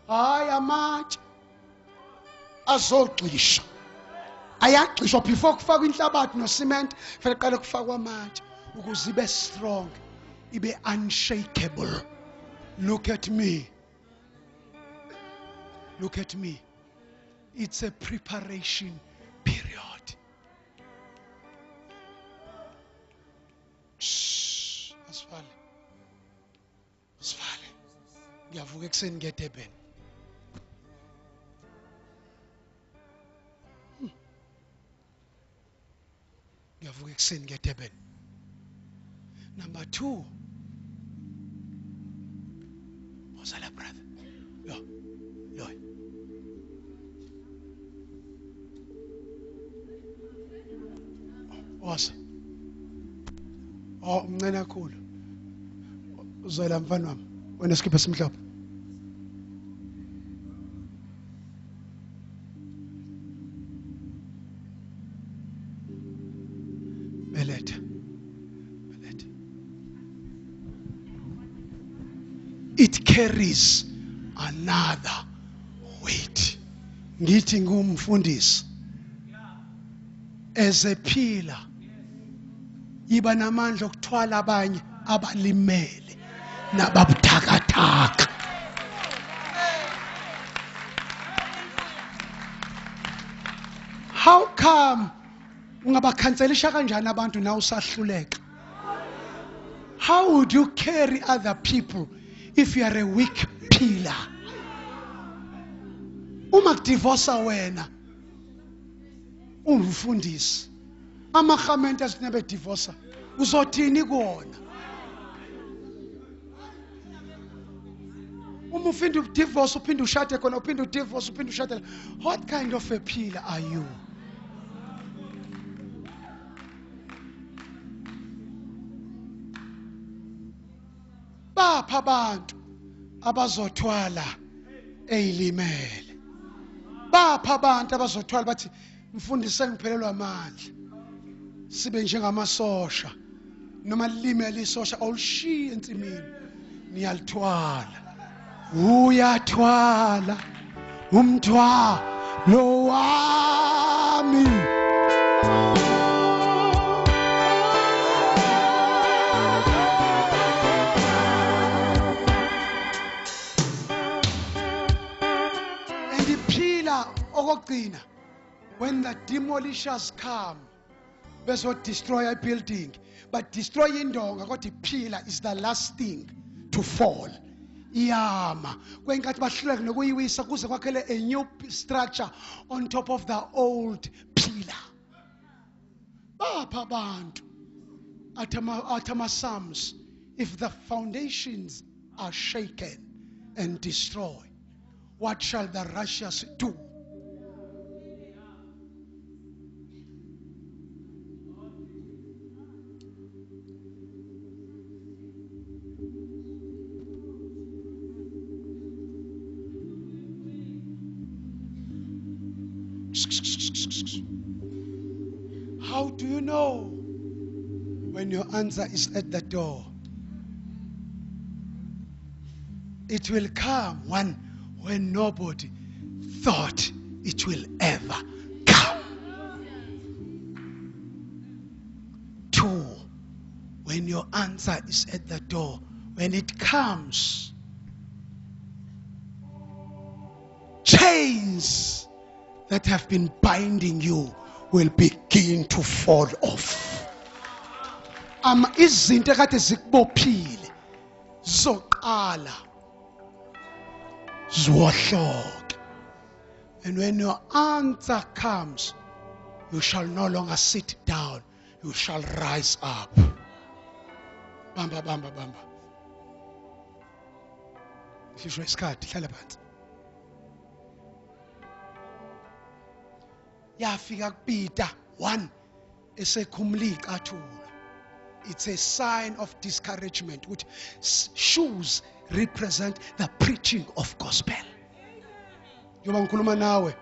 Hayi amatshe azogcisha. Ayagcishwa before kufakwa inhlabathi no cement, fanele qale kufakwa amatshe ukuze ibe strong, ibe unshakable. Look at me. Look at me. It's a preparation period. Shh. Asifale. Asifale. Ngiyavuka ekuseni ngiye eDurban. Ngiyavuka ekuseni ngiye eDurban. Number 2. What's that, brother? Yo. Wasa. Oh, mncane kakhulu. Uzoyela mfana wami. Wena skipha esimhlophe. Beletha. It carries another weight. Ngithi ngumfundisi. As a pillar. Iba namandla okuthwala abanye abalimele nababuthakathaka. How come ungabakhanselisha kanjani abantu na usahluleka? How would you carry other people if you are a weak pillar? Uma kudivorce wena umfundisi amakhamente asinebe divorce uzothini kuona? Uma ufunda udivorce uphinde ushade khona uphinde udivorce uphinde ushade. What kind of a pillar are you? Bapha abantu abazothwala eyilimele. Bapha abantu abazothwala bathi mfundisi ngiphelelwa amandla. Sibe njengamasosha noma limele isosha awulishiye ensimini niyalithwala. Uyathwala umthwalo wami. And iphila okugcina when the demolishers come. That's what destroy a building. But destroy indonga, what the pillar is the last thing to fall. Iyama. Kwenkathi bahluleka nokuyiwisa kuze kwakhele a new structure on top of the old pillar. Bapha abantu atama Psalms, if the foundations are shaken and destroyed, what shall the righteous do? How do you know when your answer is at the door? It will come when nobody thought it will ever come. 2, when your answer is at the door, when it comes, chains that have been binding you will begin to fall off. Izinto ekade zikubophile zoqala ziwohloke. And when your answer comes, you shall no longer sit down, you shall rise up. Bamba bamba bamba. Sisho isikhathi hlala phansi. Yafika kuPeter 1 esekhumula iqathula. It's a sign of discouragement, which shoes represent the preaching of gospel. Njoba ngikhuluma nawe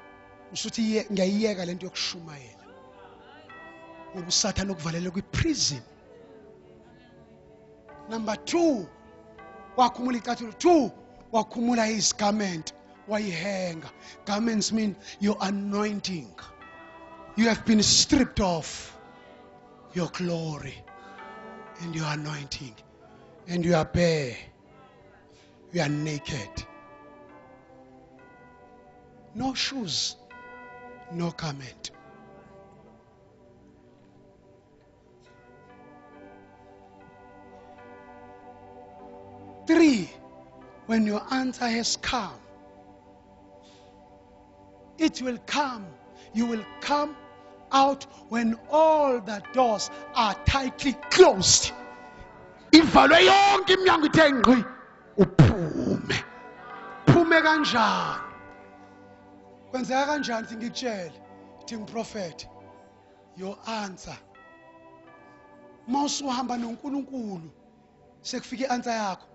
usuthi ngiyayiyeka lento yokushumayela. Ngoba uSathane ukuvalele kwiprison. Number 2, wakhumula iqathula. 2, wakhumula his garment, wayihenga. Garments mean your anointing. You have been stripped of your glory and your anointing, and you are bare, you are naked. No shoes, no garment. Three, when your answer has come, it will come. You will come out when all the doors are tightly closed. Ivalwe yonke iminyango ithe ngqi, uphume. Phume kanjani? Kwenzeka kanjani ngikutshela? Thi ngiprophet, your answer. Mawusuhamba noNkulunkulu, sekufika answer yakho.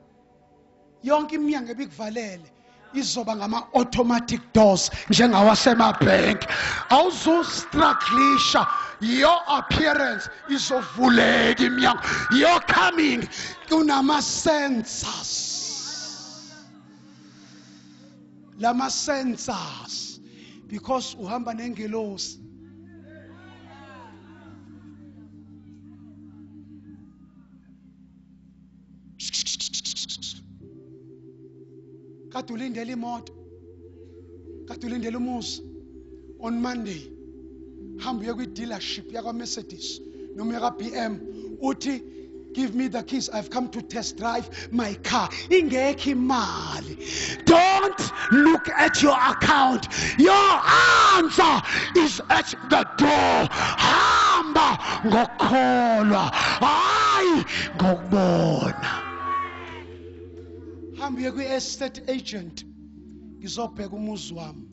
Yonke iminyango ebikuvalele izoba ngama-automatic doors njengawasemabhenki. Awuzustrugglisha, your appearance izovuleka iminyango. Your coming kunama-sensors. Lama-sensors, because uhamba nengelosi. Kade ulindele imoto, kade ulindele umuzi. On Monday hamba uye kwi-dealership yakwa-Mercedes noma yaka-BM, uthi give me the keys, I've come to test drive my car. Ingekho imali. Don't look at your account. Your answer is at the door. Hamba ngokukholwa, hayi ngokubona. Hamba uye kwi-estate agent, ngizobheka umuzi wami.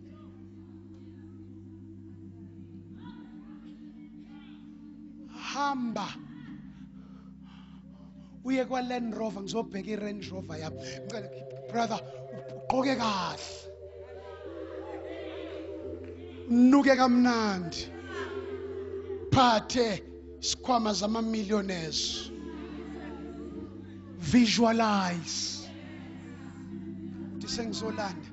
Hamba uye kwa-Land Rover, ngizobheka i-Range Rover yami. Ngicela brother ugqoke kahle, unuke kamnandi, phathe isikhwama zama-millionaires. Visualize. Sengizolanda.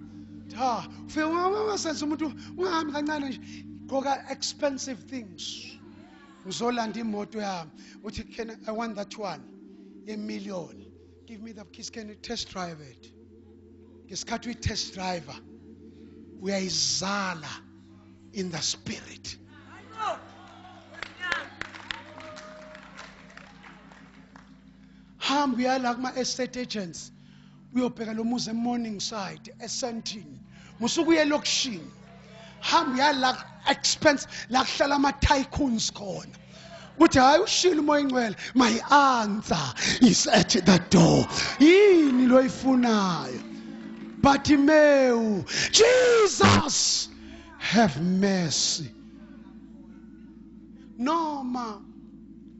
Ufike ungasenza umuntu ungahambi kancane nje, gqoka expensive things. Ngizolanda imoto yami. Uthi I want that one, $1,000,000. Give me the keys, can you test drive it? Ngesikhathi uyi-test driver, uyayizala in the spirit. Hamba uyala kuma-estate agents, uyobheka lo muzi e-Morningside, eSandton. Musuku uye elokishini, hamba uyala expense la kuhlala ama-tycoons khona. Uthi hayi ushilo umoya ingcwele, my answer is at the door. Yini lo ifunayo? Bartimaeus, Jesus have mercy. Noma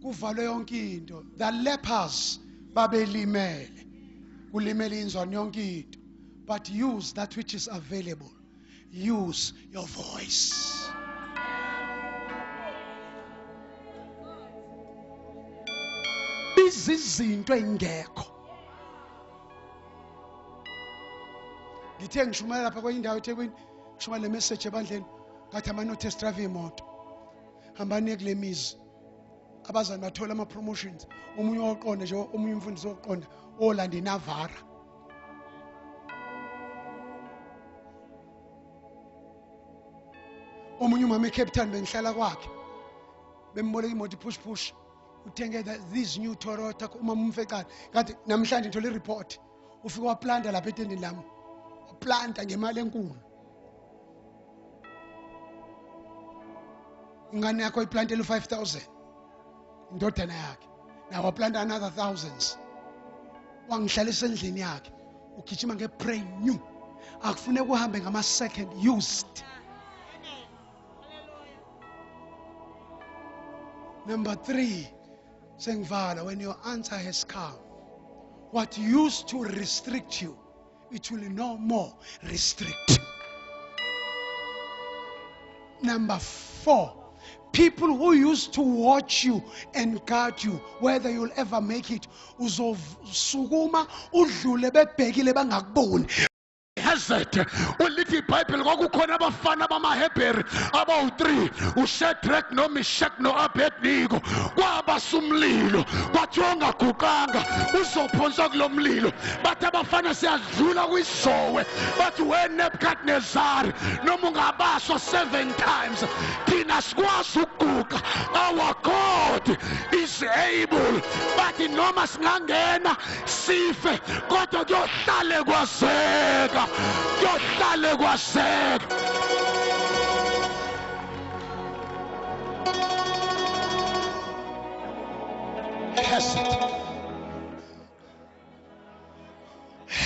kuvalwe yonke into, the lepers babelimele, ulimele inzwana yonke into, but use that which is available. Use your voice. izizinto engekho. Ngithe ngishumayela lapha kwenye indawo eThekwini, ngishumayela le message ebandleni, ngathi amano test drive imoto. Hambani kule mizi. Abazali bathola ama promotions. Omunye oqonda nje, omunye umfundisi oqonda olanda iNavara. Omunye umama eCape Town bengihlala kwakhe. Bemboleka imoto push. Uthenge these new Toyota umama umfecane. Kanti namhlanje ngithola ireport. Ufika waplanta lapha etendeni lami. Waplanta ngemali enkulu. Ingane yakho iplantele 5,000. Indodana yakhe. Now waplanta another thousands. Wangihlalisa endlini yakhe. Ugijima ngebrand new. Akufune kuhambe ngama second used. Number 3, Sengvala, when your answer has come, what used to restrict you, it will no more restrict. Number 4, people who used to watch you and guard you, whether you'll ever make it, uzosukuma udlule bebhekile bangakuboni. Hazard ulithi iBhayibheli kwakukhona abafana bamaHebheru abawu3 uShadrach noMeshach noAbednego kwabasumlilo kwathiwa ungagukanga uzophonswa kulomlilo bathi abafana siyadlula kwizowe bathi weNebukadnezar noma ungabaswa 7 times thina sikwazi ukuguga our God is able bathi noma singangena sife kodwa kuyohlale kwazeka kuyohlale kwazeka.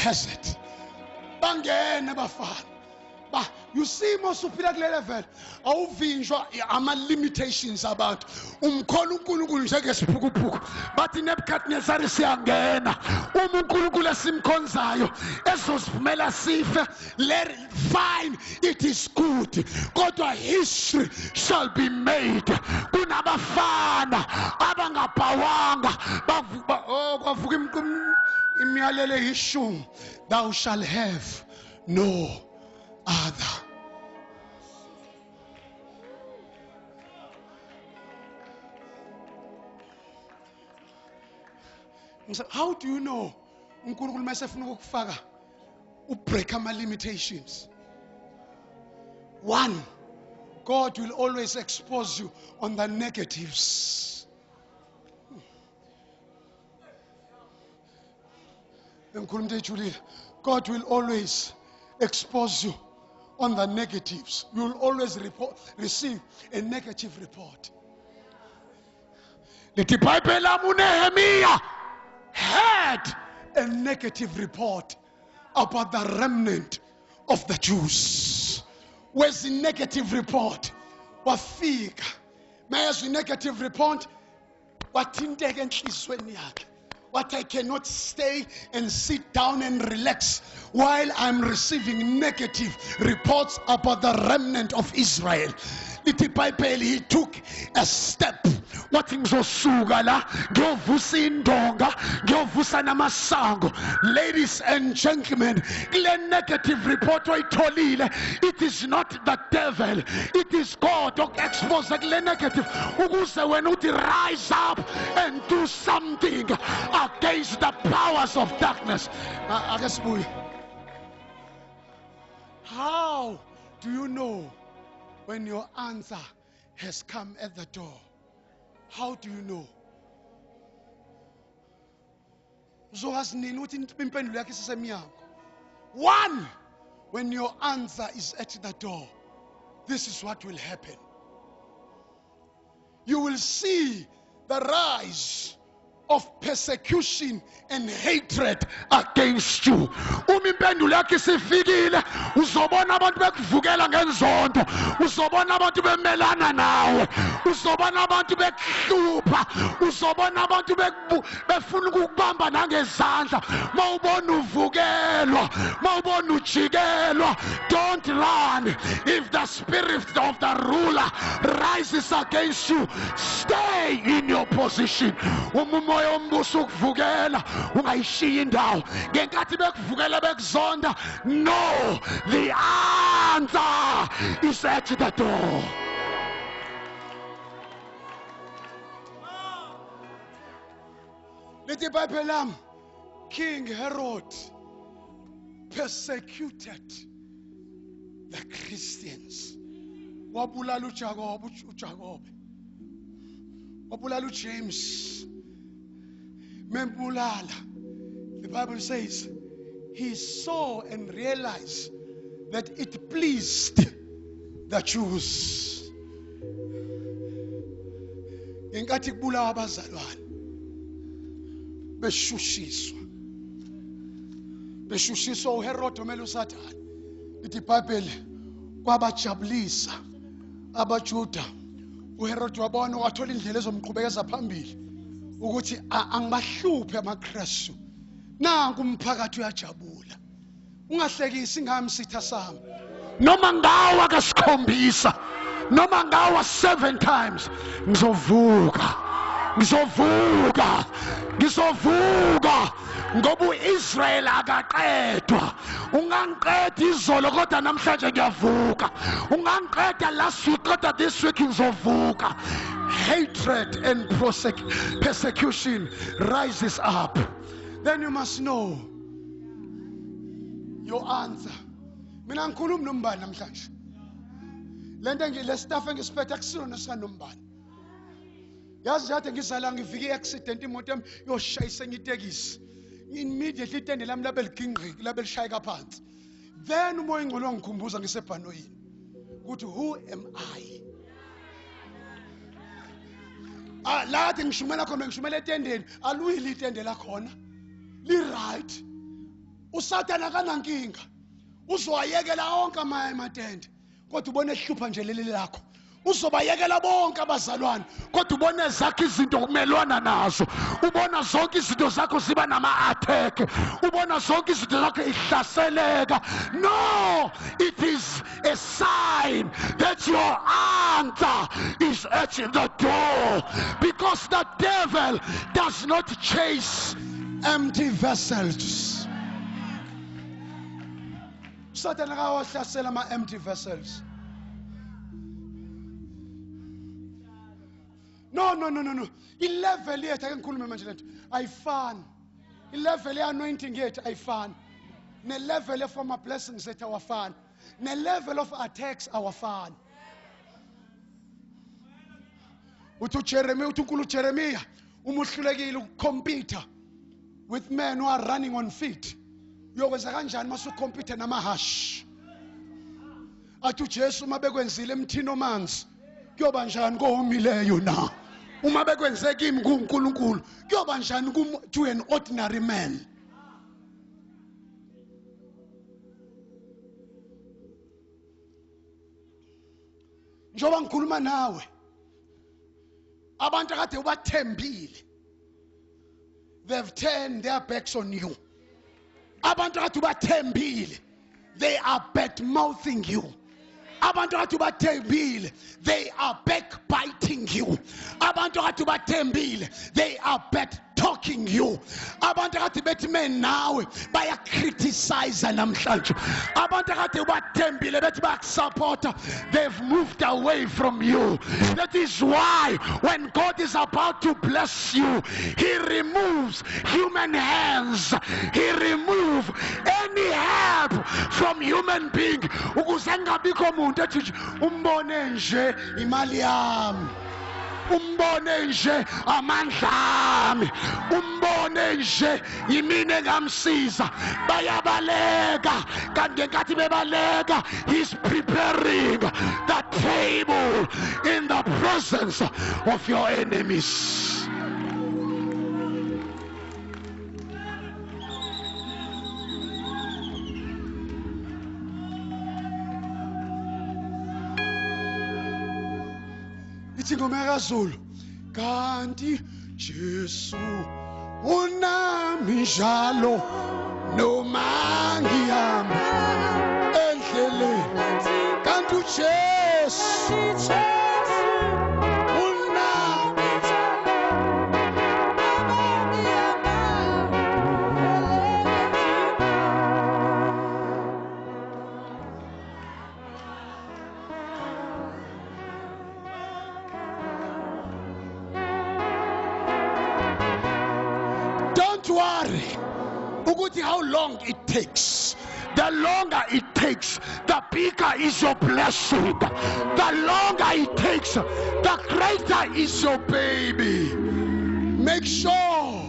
Hazard bangena bafana ba, you see most uphila kule level awuvinjwa ama limitations abantu umkholo uNkulunkulu njengesiphukuPhuku bathi Nebukadnezar siyangena uNkulunkulu esimkhonzayo ezosivumela sife fine, it is good kodwa history shall be made. Kunabafana abangabhawanga kwavuka imiyalelo eyishumi, thou shall have no other. How do you know uNkulunkulu masefuna ukufaka ubreak ama limitations? 1, God will always expose you on the negatives. God will always expose you on the negatives. You will always receive a negative report. The Bible Nehemiah had a negative report about the remnant of the Jews. Where's the negative report? Wafika. Mayas the negative report. What I cannot stay and sit down and relax while I'm receiving negative reports about the remnant of Israel. He took a step. What things are sugala, govusa indonga, govusa namasango. Ladies and gentlemen, the negative report it is not the devil, it is God who exposes the negative. When you rise up and do something against the powers of darkness. How do you know when your answer has come at the door? How do you know? One, when your answer is at the door, this is what will happen. You will see the rise of persecution and hatred against you. Impendulo yakhe isifikile, uzobona abantu bekuvukela ngenzondo, uzobona abantu bemelana nawe, uzobona abantu bekuhlupha, uzobona abantu befuna ukubamba nangezandla. Mawubona uvukelwa, mawubona ujikelwa, don't run. If the spirit of the ruler rises against you, stay in your position. umoya ombuso ukuvukela ungayishiya indawo ngenkathi bekuvukela bekuzonda. No, the answer is at the door. Lithi iBhayibheli lami, King Herod persecuted the Christians. Wabulala uJacob, wabulala uJames. Membulala. The Bible says he saw and realized that it pleased the Jews. Ngenkathi kubulawa abazalwane beshushiswa uHerod omele uSathane. Lithi iBhayibheli kwabajabulisa abaJuda. uHerod wabona wathola indlela ezomqhubekeza phambili ukuthi angibahluphe amaKristu. Nanku umphakathi uyajabula. Ungahlekisi ngami sitha sami. Noma ngawa kasikhombisa, noma ngawa 7 times, ngizovuka ngoba uIsrael akaqedwa. Ungangiqeda izolo kodwa namhlanje ngiyavuka. Ungangiqeda last week kodwa this week ngizovuka. Hatred and persecution rises up. Then you must know your answer. Mina ngikhuluma nombani namhlanje. Lento le stuff engisiphethe akusona sikaNombani. Yazi nje ngizala ngivike i-accident imoto yami yoshayisa ngitekisi. Immediately itende lami labeligingqiki labelishayeka phansi. Then umoya ingcolo ngikhumbuza ngisebhanoyini ukuthi who am I? Lathi ngishumela khona ngishumela etendeni aluwili itende la khona. Li right. uSathane akanankinga uzowayekela onke amatende kodwa ubone ehlupha nje leli lakho uzobayekela bonke abazalwane kodwa ubone zakhe izinto kumelwana nazo ubona zonke izinto zakho ziba nama-attack ubona zonke izinto zakho ihlaseleka. No, it is a sign that your answer is at the door because the devil does not chase empty vessels. Satan akawahlasela ama-empty vessels. No. I-level yethu ake ngikhulume manje lento ayifani. I-level ye-anointing yethu ayifani. Ne-level of blessings yethu awafani. Ne-level of attacks awafani. Uthi uNkulunkulu uJeremiya umuhlulekile ukukhompyutha with men who are running on feet. Uyokwenza kanjani mase ukhompyutha namahashi? Athi uJesu uma bekwenzile emthini omanzi kuyoba njani komileyo na? Uma bekwenze kimi kuNkulunkulu kuyoba njani to an ordinary man? Njoba ngikhuluma nawe abantu akade ubathembile, they've turned their backs on you. Abantu akade ubathembile, they are bad mouthing you. Abantu akade ubathembile, they are backbiting you. Abantu akade ubathembile, they are bad talking you. Abantu akade bethi men nawe baya criticize namhlanje. Abantu akade ubathembile bethi bayakusupporta, they've moved away from you. That is why when God is about to bless you, he removes human hands. He removes any help from human being. Ukuze ngabikho umuntu ethi umbone nje imali yami, umbone nje amandla ami, umbone nje yimina engamsiza. Bayabaleka kanti ngenkathi bebaleka, he's preparing the table in the presence of your enemies. Ingoma kaZulu kanti Jesu unami njalo noma ngihamba endleleni kanti uJesu unami worry ukuthi how long it takes. The longer it takes, the bigger is your blessing. The longer it takes, the greater is your baby. Make sure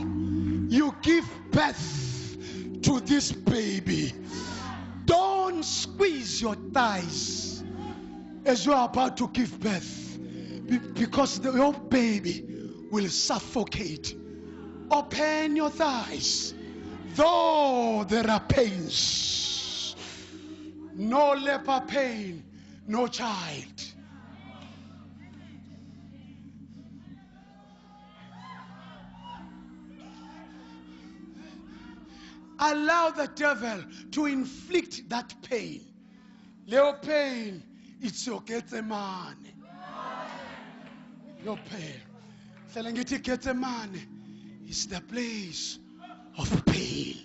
you give birth to this baby. Don't squeeze your thighs as you are about to give birth, because your baby will suffocate. Open your thighs. Though there are pains, no labor pain, no child. Allow the devil to inflict that pain. Your pain, it's your Gethsemane. Your pain. Selengiti Gethsemane is the place of pain.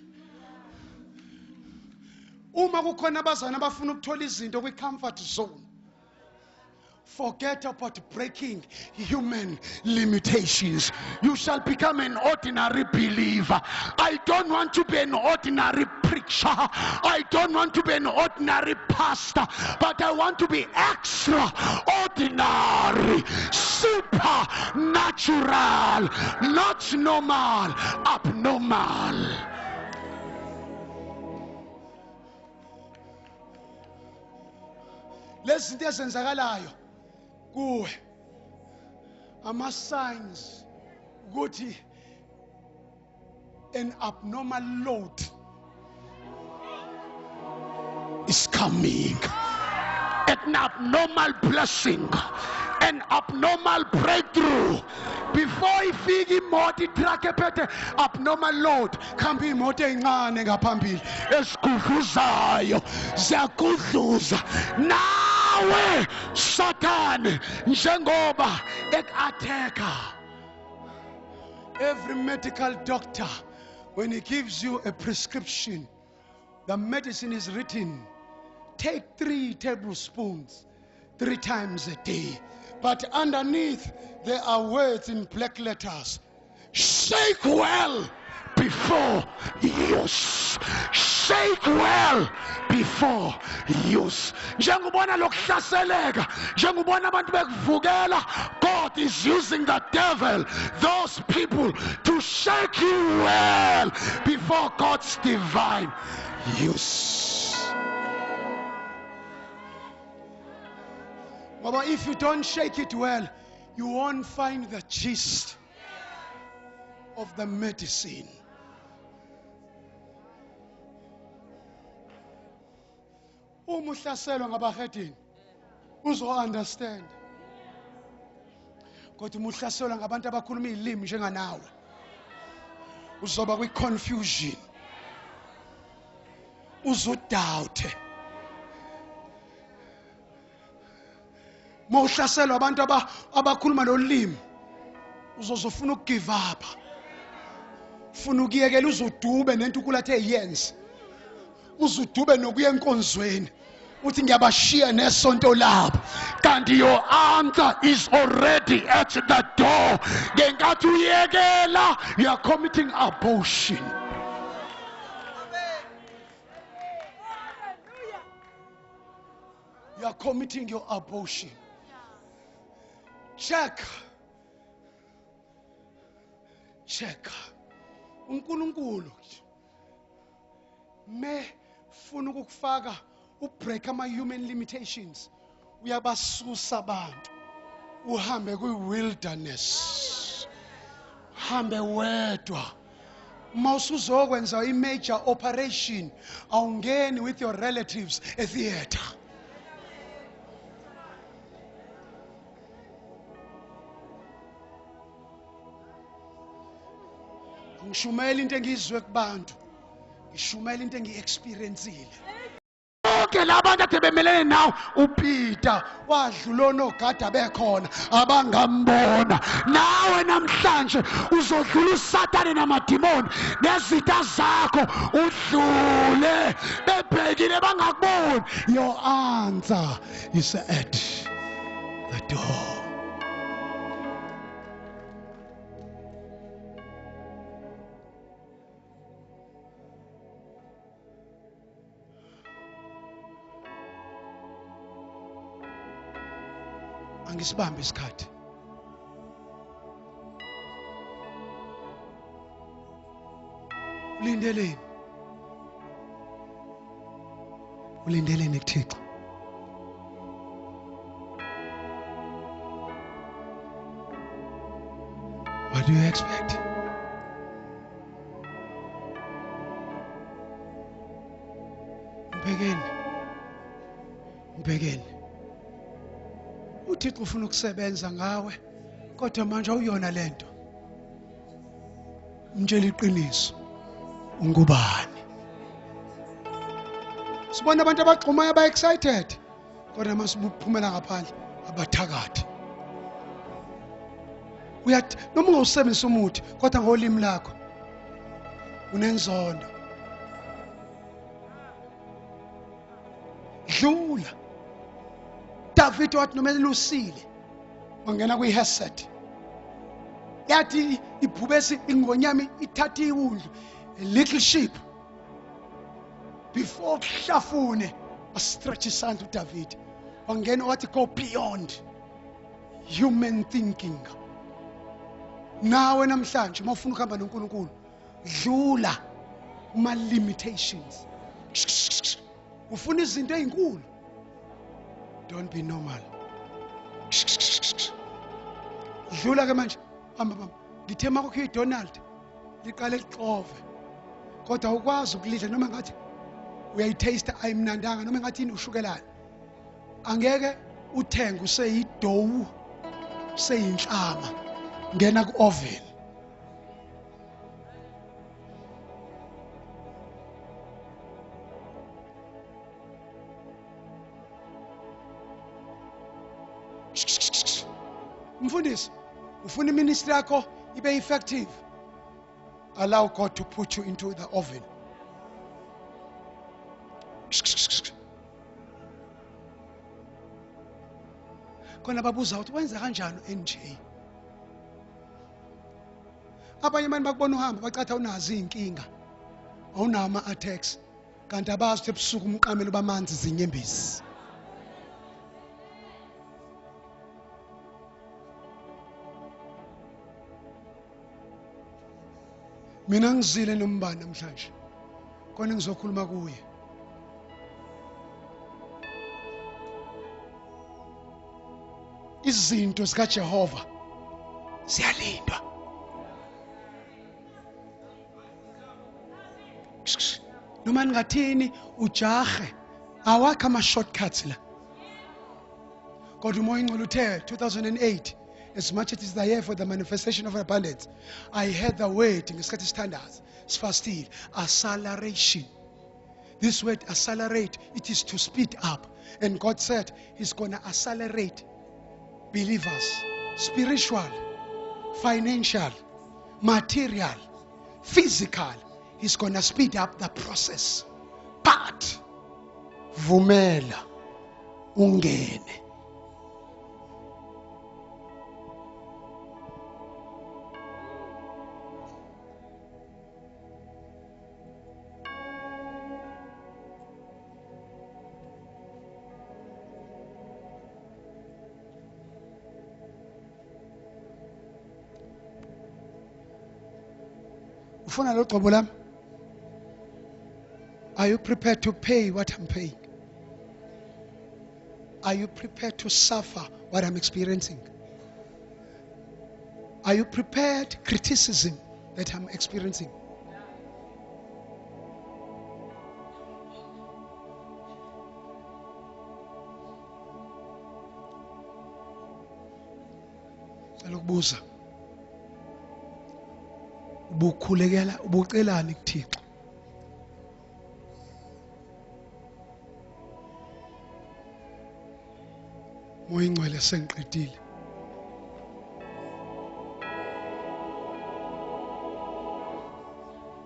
Uma kukhona abazana abafuna ukuthola izinto kwi-comfort zone, forget about breaking human limitations. You shall become an ordinary believer. I don't want to be an ordinary preacher. I don't want to be an ordinary pastor, but I want to be extraordinary, supernatural, not normal, abnormal. Lezi zinto ezenzakalayo kuwe ama signs ukuthi an abnormal load is coming. An abnormal blessing, an abnormal breakthrough. Before ifike imoto itruck ephethe abnormal load, Kambi imoto encane ngaphambili esikuvuzayo ziyakudluza. Nawe Satan njengoba ek-attacker. Every medical doctor, when he gives you a prescription, the medicine is written, take 3 tablespoons 3 times a day. But underneath, there are words in black letters. Shake well before use. Shake well before use. Njengubona lokuhlaseleka, njengubona abantu bekuvukela, God is using the devil, those people, to shake you well before God's divine use. But if you don't shake it well, you won't find the gist of the medicine. Uma uhlaselwa ngabahedini uzo understand. Kodwa uma uhlaselwa ngabantu abakhuluma izilimi njenganawe uzoba kwi confusion. Uzodoubt. Mawuhlaselwa abantu abakhuluma lolimi uzozofuna ukugive up. Ufuna ukuyekela uzodube nento ukulathe yenze. Uzodube nokuya enkonzweni. Uthi ngiyabashiya nesonto labo. Kanti your answer is already at the door. Ngenkathi uyekela, you are committing abortion. You are committing your abortion. Check. uNkulunkulu me funa ukufaka ubreak ama human limitations, uyabasusa abantu uhambe kwi-wilderness, hambe wedwa. Mawusuzokwenza i-major operation awungeni with your relatives e-theater. Ngishumela into engizwe kubantu, ngishumela into engiexperiencile. Bonke labantu ade bemelene nawe, uPeter wadlula onogada bekhona abangambona. nawe namhlanje uzodlula uSathane namadimoni nezitha zakho, udlule bebhekile bangakuboni. Your answer is at the door. Angisibambe isikhathi. Ulindeleni. Ulindeleni kuThixo. What do you expect? Mbekeni. uThixo ufuna ukusebenza ngawe kodwa manje awuyona lento. Mtshela iqiniso. Ungubani? Sibona abantu abagxumayo aba excited kodwa masibuphumela ngaphandle abathakathi. Uyathi noma ungawusebenzisa umuthi kodwa ngolimi lakho unenzondo. Dlula. David wathi noma elusile wangena kwi-headset. Yathi iphubesi ingonyami ithatha iwundlu, a little sheep. Before kuhlafune stretch isandla uDavid wangena wathi go beyond human thinking. Nawe namhlanje mawufuna ukuhamba noNkulunkulu dlula kuma limitations. Ufuna izinto ezinkulu. Don't be normal. Dlula ke manje. Hamba. Ngithe makho iDonald liqale liqove. Kodwa ukwazi ukulidla noma ngathi uyayitaste ayimnandanga noma ngathi inoshukelana. Angeke uthenge useyidowu useyinhlama ngena ku-oven. Mfundisi, ufuna iministry yakho ibe effective. Allow God to put you into the oven. Kona babuza ukuthi wenza kanjani NJ? Abanye abantu bakubona uhamba bacatha unazi inkinga. Awunawo ama-attacks. Kanti abazi ukuthi ebusuku umqamelo bamanzi zinyembezi. Mina ngizile nombani namhlanje. Kona ngizokhuluma kuye. Izinto zikaJehova ziyalindwa. Noma ngathini ujahe awakho ama shortcuts la. Kodwa umoya ingcwele uthe 2008 as much as it is the year for the manifestation of abundance, I heard the word ngesikhathi standards sifastile acceleration. This word accelerate, it is to speed up, and God said he's going to accelerate believers, spiritual, financial, material, physical. He's going to speed up the process. But vumela ungene. Ufuna lo gcobo lami? Are you prepared to pay what I'm paying? Are you prepared to suffer what I'm experiencing? Are you prepared criticism that I'm experiencing? Ukubuza. Ubukhulekela ubucelani kuThixo? Moya ingcwele sengiqedile.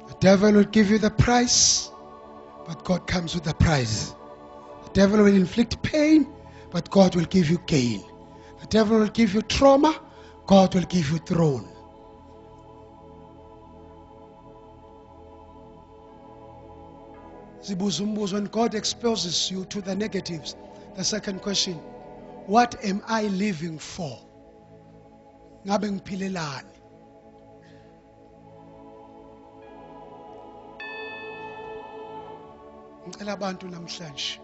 The devil will give you the price, but God comes with the prize. The devil will inflict pain, but God will give you gain. The devil will give you trauma, God will give you throne. When God exposes you to the negatives, the second question, What am I living for? Ngabe ngiphilelani? Ngicela abantu namhlanje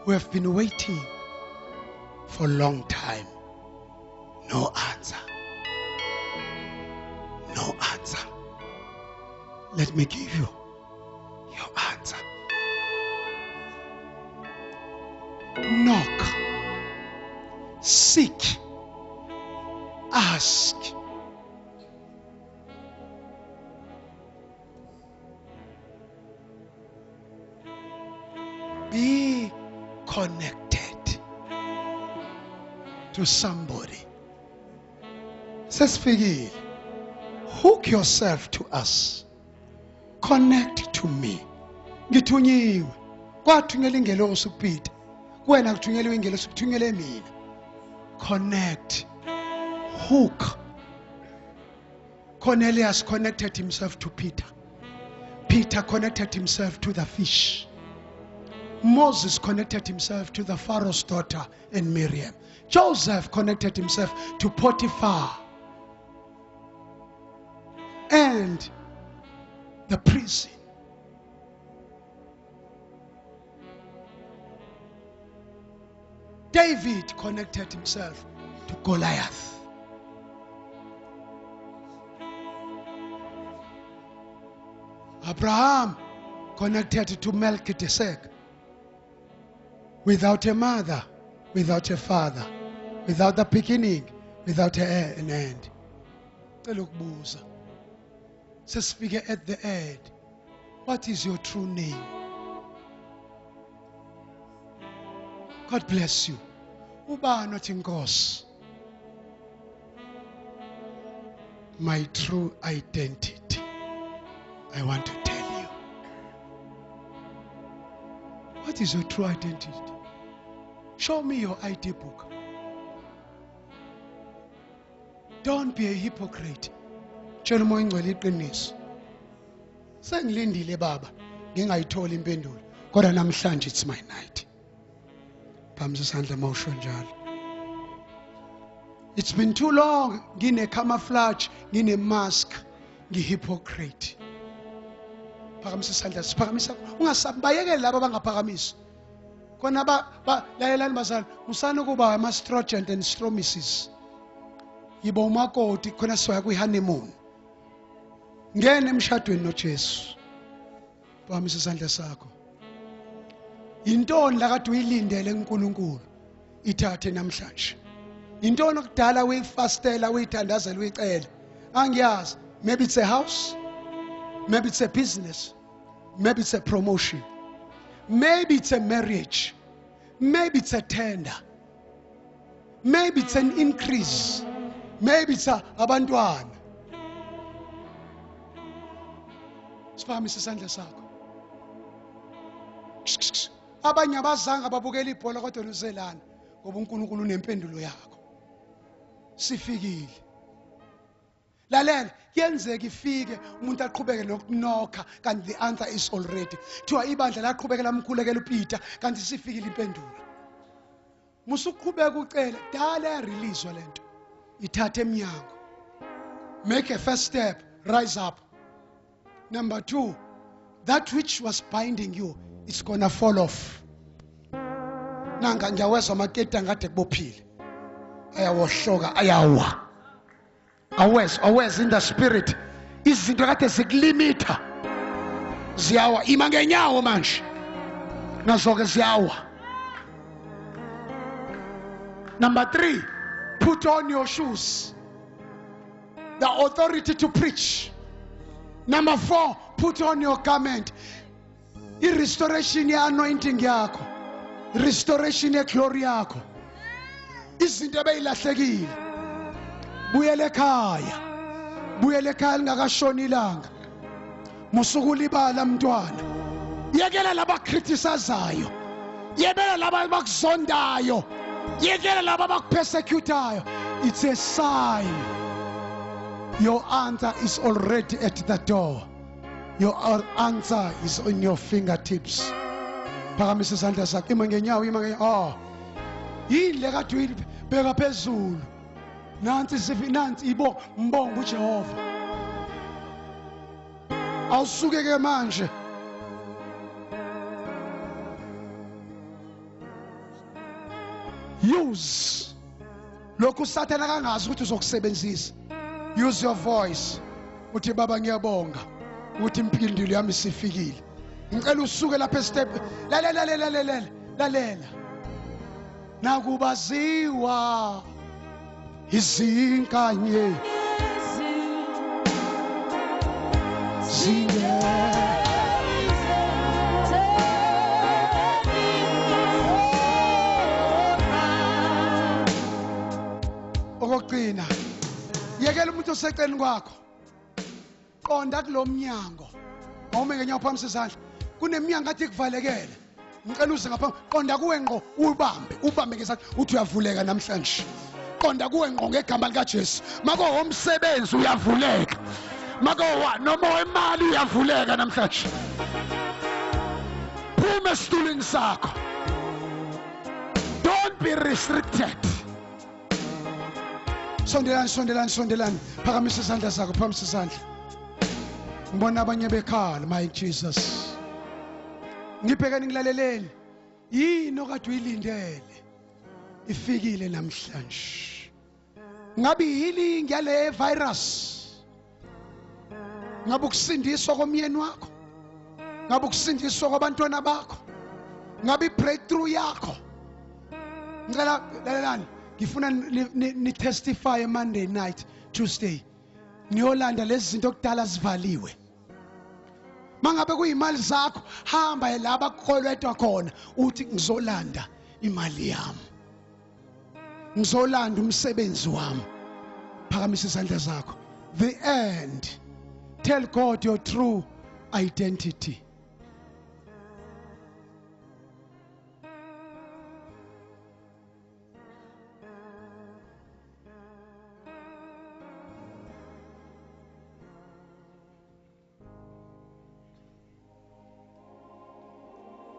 who have been waiting for a long time. No answer. No answer. Let me give you your answer. Knock. Seek. Ask. Be connected to somebody. Sesifikile. Hook yourself to us. Connect to me. Ngithunyiwe. Kwathunyelwa ingelosi kuPeter. Wena kuthunyelwa ingelosi kuthunyelwe mina. Connect. Hook. Cornelius connected himself to Peter. Peter connected himself to the fish. Moses connected himself to the Pharaoh's daughter and Miriam. Joseph connected himself to Potiphar and the prison. David connected himself to Goliath. Abraham connected to Melchizedek. Without a mother, without a father, without a beginning, without an end. Sesifike at the end. What is your true name? God bless you. Uba not in Inkosi. My true identity, I want to tell you. What is your true identity? Show me your ID book. Don't be a hypocrite. Tshela umoya ingcwele iqiniso. Sengilindile baba, ngingayithola impendulo. Kodwa namhlanje it's my night. Phambi sandla mawusho njalo. It's been too long ngine camouflage, ngine mask, ngihypocrite. Phakamisa isandla, siphakamisa. Ungasabayekeli laba abangaphakamisa. Khona lalelani bazali, usana kuba ama-strogen and stromisis. Yiba umakoti khona siya kwi-honeymoon. Ngene emshadweni noJesu. Phakamisa isandla sakho. Intoni la kade uyilindele kuNkulunkulu ithathe namhlanje. Intoni okudala uyifastela uyithandazela uyicela. Angiyazi, maybe it's a house, maybe it's a business, maybe it's a promotion, maybe it's a marriage, maybe it's a tender, maybe it's an increase, maybe it's abantwana. Siphakamisa isandla sakho. Abanye abazange babukela ibhola kodwa luzelana ngoba uNkulunkulu unempendulo yakho. Sifikile. Lalela, yenzeka ifike umuntu aqhubeke nokunokha kanti the answer is already. Thiwa ibandla laqhubekela umkhulekela uPeter kanti sifikile impendulo. Musuqhubeka ucela, dala yarelease lento. Ithathe eminyango. Make a first step, rise up. Number 2, that which was binding you, it's gonna fall off. Nanga ngiyawezwa amaketi angade kubophile. Ayawohloka, ayawa. Always in the spirit. Izinto kade zikulimita. Ziyawa ima ngenyawo manje. Nazo-ke ziyawa. Number 3, put on your shoes. The authority to preach. Number 4, put on your garment. I-restoration ye-anointing yakho. Restoration ye-glory yakho. Izinto ebeyilahlekile. Buyele ekhaya. Buyele ekhaya lingakashoni ilanga. Musukulibala mntwana. Yekela laba criticizayo. Yekela laba bakuzondayo. Yekela laba bakupersecutayo. It's a sign. Your answer is already at the door. Your answer is on your fingertips. Phakamisa isandla sakho. Ima ngenyawo, ima ngenyawo. yini le kade uyibheka phezulu nansi nansi mbonga uJehova awusuke ke manje use lokhu usathana kangazi ukuthi uzokusebenzisa use your voice uthi baba ngiyabonga ukuthi impindilo yami isifikile ngicela usuke lapha step lalela nakubaziwa izinkanye okugcina yekela umuntu oseceleni kwakho qonda kulomnyango awume ngenyawo phambi sezandla kuneminyango athi kuvalekele ngicela uze ngapha qonda kuwe ngqo ubambe ngesandla uthi uyavuleka namhlanje qonda kuwe ngqo ngegama lika Jesu mako womsebenzi uyavuleka mako noma wemali uyavuleka namhlanje phuma esitulweni sakho don't be restricted sondelani phakamisa isandla sakho phambi sezandla ngibona abanye bekhala my Jesus ngibhekeni ngilaleleni yini okade uyilindele ifikile namhlanje ngabe healing yale virus ngabe ukusindiswa komyeni wakho ngabe ukusindiswa kwabantwana bakho ngabe breakthrough yakho ngicela lalelani ngifuna ni testify Monday night Tuesday niyolanda lezi zinto okudala zivaliwe mangabe kuyimali zakho hamba laba kukolwetwa khona uthi ngizolanda imali yami ngizolanda umsebenzi wami phakamisa isandla zakho the end tell God your true identity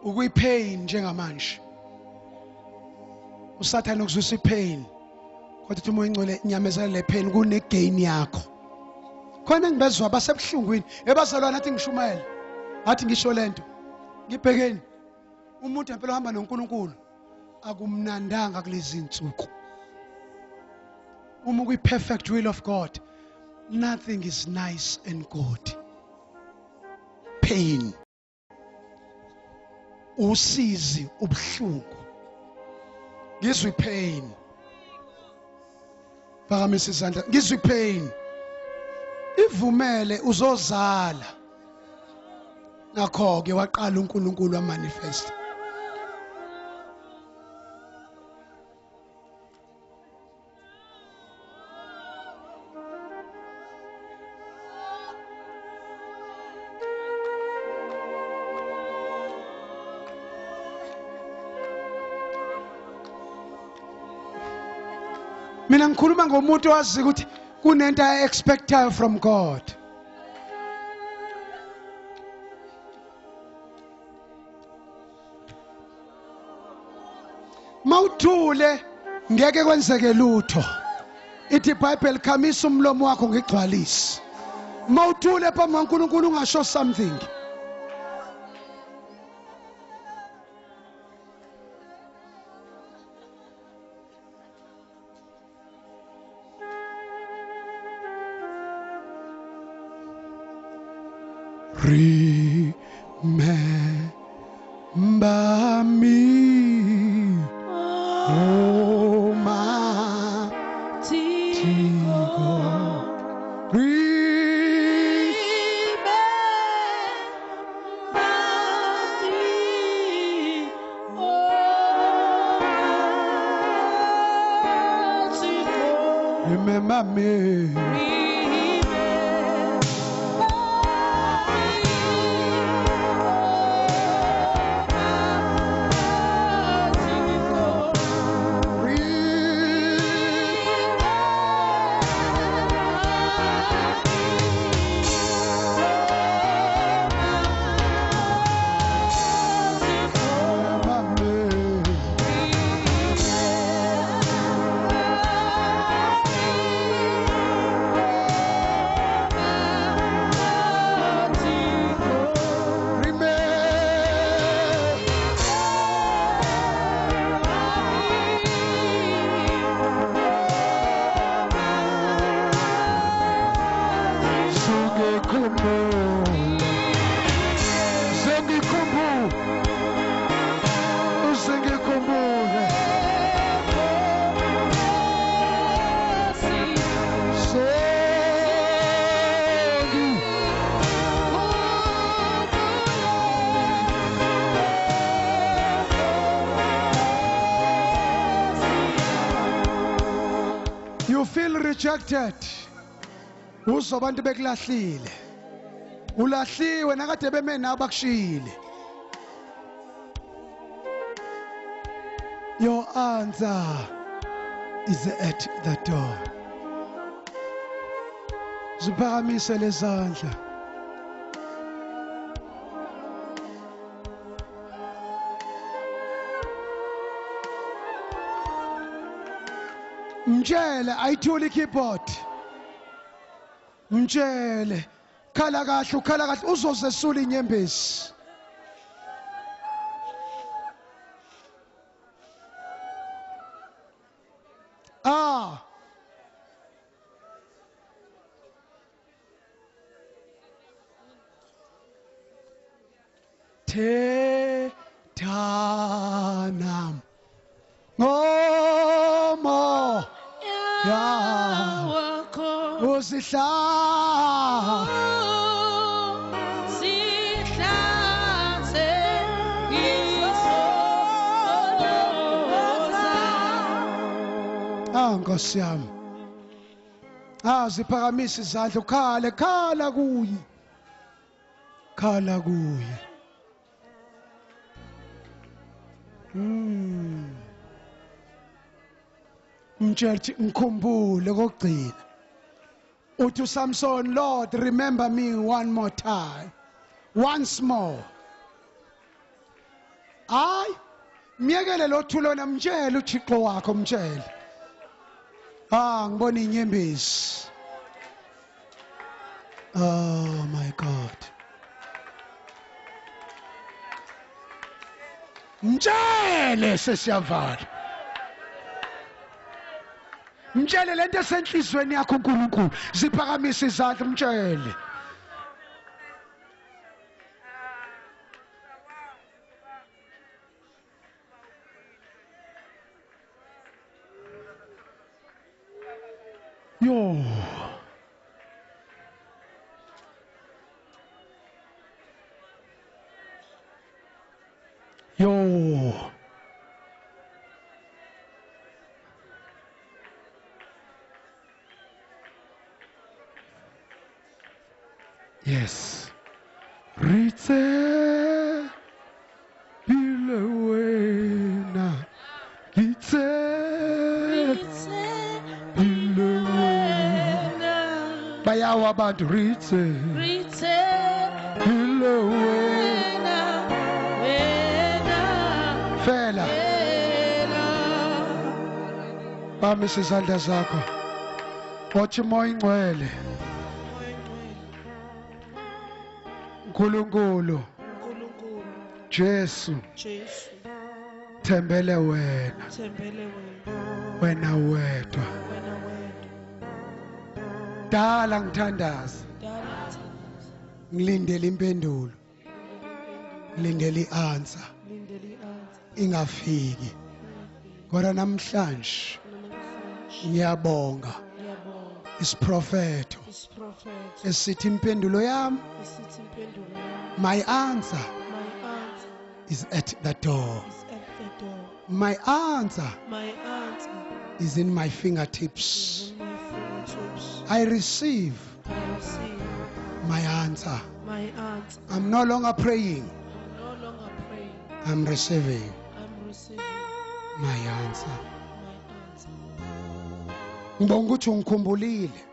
ukuyipain njengamanje usathana ukuzwisa ipain kodwa uthi umoya ingcwele inyamezela le pain kune gain yakho khona ngibezwa basebuhlungwini ebazalwana athi ngishumayela athi ngisho lento ngibhekeni umuntu empela uhamba noNkulunkulu akumnandanga kulezi insuku uma kuyi perfect will of God nothing is nice and good pain usizi ubuhlungu ngizwe pain phakamisa isandla ngizwe pain ivumele uzozala ngakho ke waqala uNkulunkulu wamanifest mina ngikhuluma ngomuntu owazi ukuthi kunento expectayo from God mawuthule ngeke kwenzeke lutho ithi iBhayibheli khamisa umlomo wakho ngigcwalise mawuthule phambi kaNkulunkulu ungasho something remember me oh my God remember me You feel rejected. Uzobantu bekulahlile. Ulahliwe nakade beme nabakushile. Your answer is at the door. Ziphakamise lezandla. Mtshele ayithuli keyboard. Mtshele khala kahle uzozesula inyembezi. Tethanam ngomo ya usihla sihlanze Nkosi yami. Ziphakamisa izandla ukhale khala kuye. Khala kuye. Mtshele ngikhumbule kokugcina. Uthi Samson, Lord, remember me one more time. Once more. Hayi, miyekele lo thulona mtshele uThixo wakho mtshele. Ngibona inyembezi. Oh my God. Mtshele sesiyavala. Mtshele lento esenhlizweni yakho uNkulunkulu. Ziphakamise izandla mtshele. Yo. Yes. Ritse bilewena. Ritse bilewena. Bayawa abantu ritse bilewena. Fela. Bamise izandla zakho. Wathi moya ingcwele. Nkulunkulu Jesu thembele wena wena wedwa dala ngithandaza ngilindele impendulo ngilindele i-answer ingafiki kodwa namhlanje ngiyabonga isiprofeto esithi impendulo yami my answer is at the door. My answer is in my fingertips. I receive my answer. I'm no longer praying. I'm receiving my answer. Ngibonga ukuthi ungikhumbulile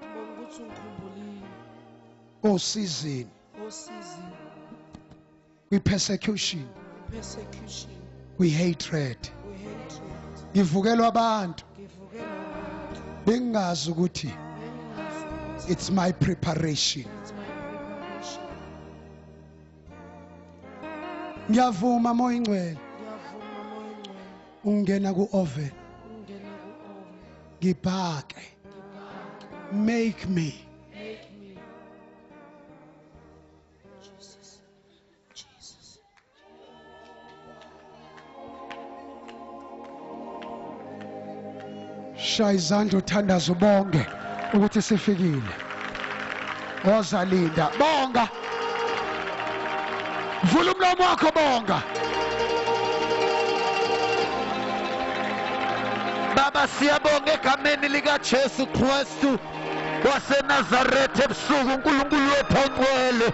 osizini kwi-persecution kwi-hatred ngivukelwa abantu bengazi ukuthi it's my preparation. Ngiyavuma moya ingcwele ungena ku-oven ngibhake make me shaya izandla uthandaza ubonge ukuthi sifikile. Ozalinda bonga. Vula umlomo wakho bonga. Baba siyabonga egameni lika Jesu Kristu waseNazaretha ebusuku. uNkulunkulu wethu ongcwele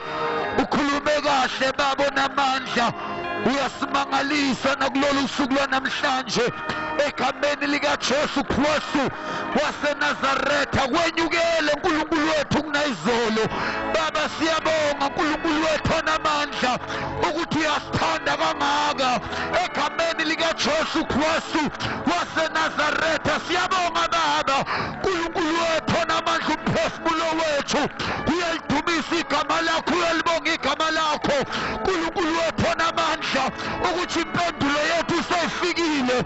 ukhulume kahle Baba onamandla, uyasimangalisa nakulolu usuku lwanamhlanje egameni lika Jesu Kristu waseNazaretha. Kwenyukele uNkulunkulu wethu kunayizolo. Baba siyabonga uNkulunkulu wethu onamandla ukuthi uyasithanda kangaka egameni lika Jesu Kristu waseNazaretha. Siyabonga Baba uNkulunkulu wethu onamandla, umphefumulo wethu uyalidumisa igama lakho, uyalibonga igama lakho uNkulunkulu wethu onamandla ukuthi impendulo yethu seyifikile.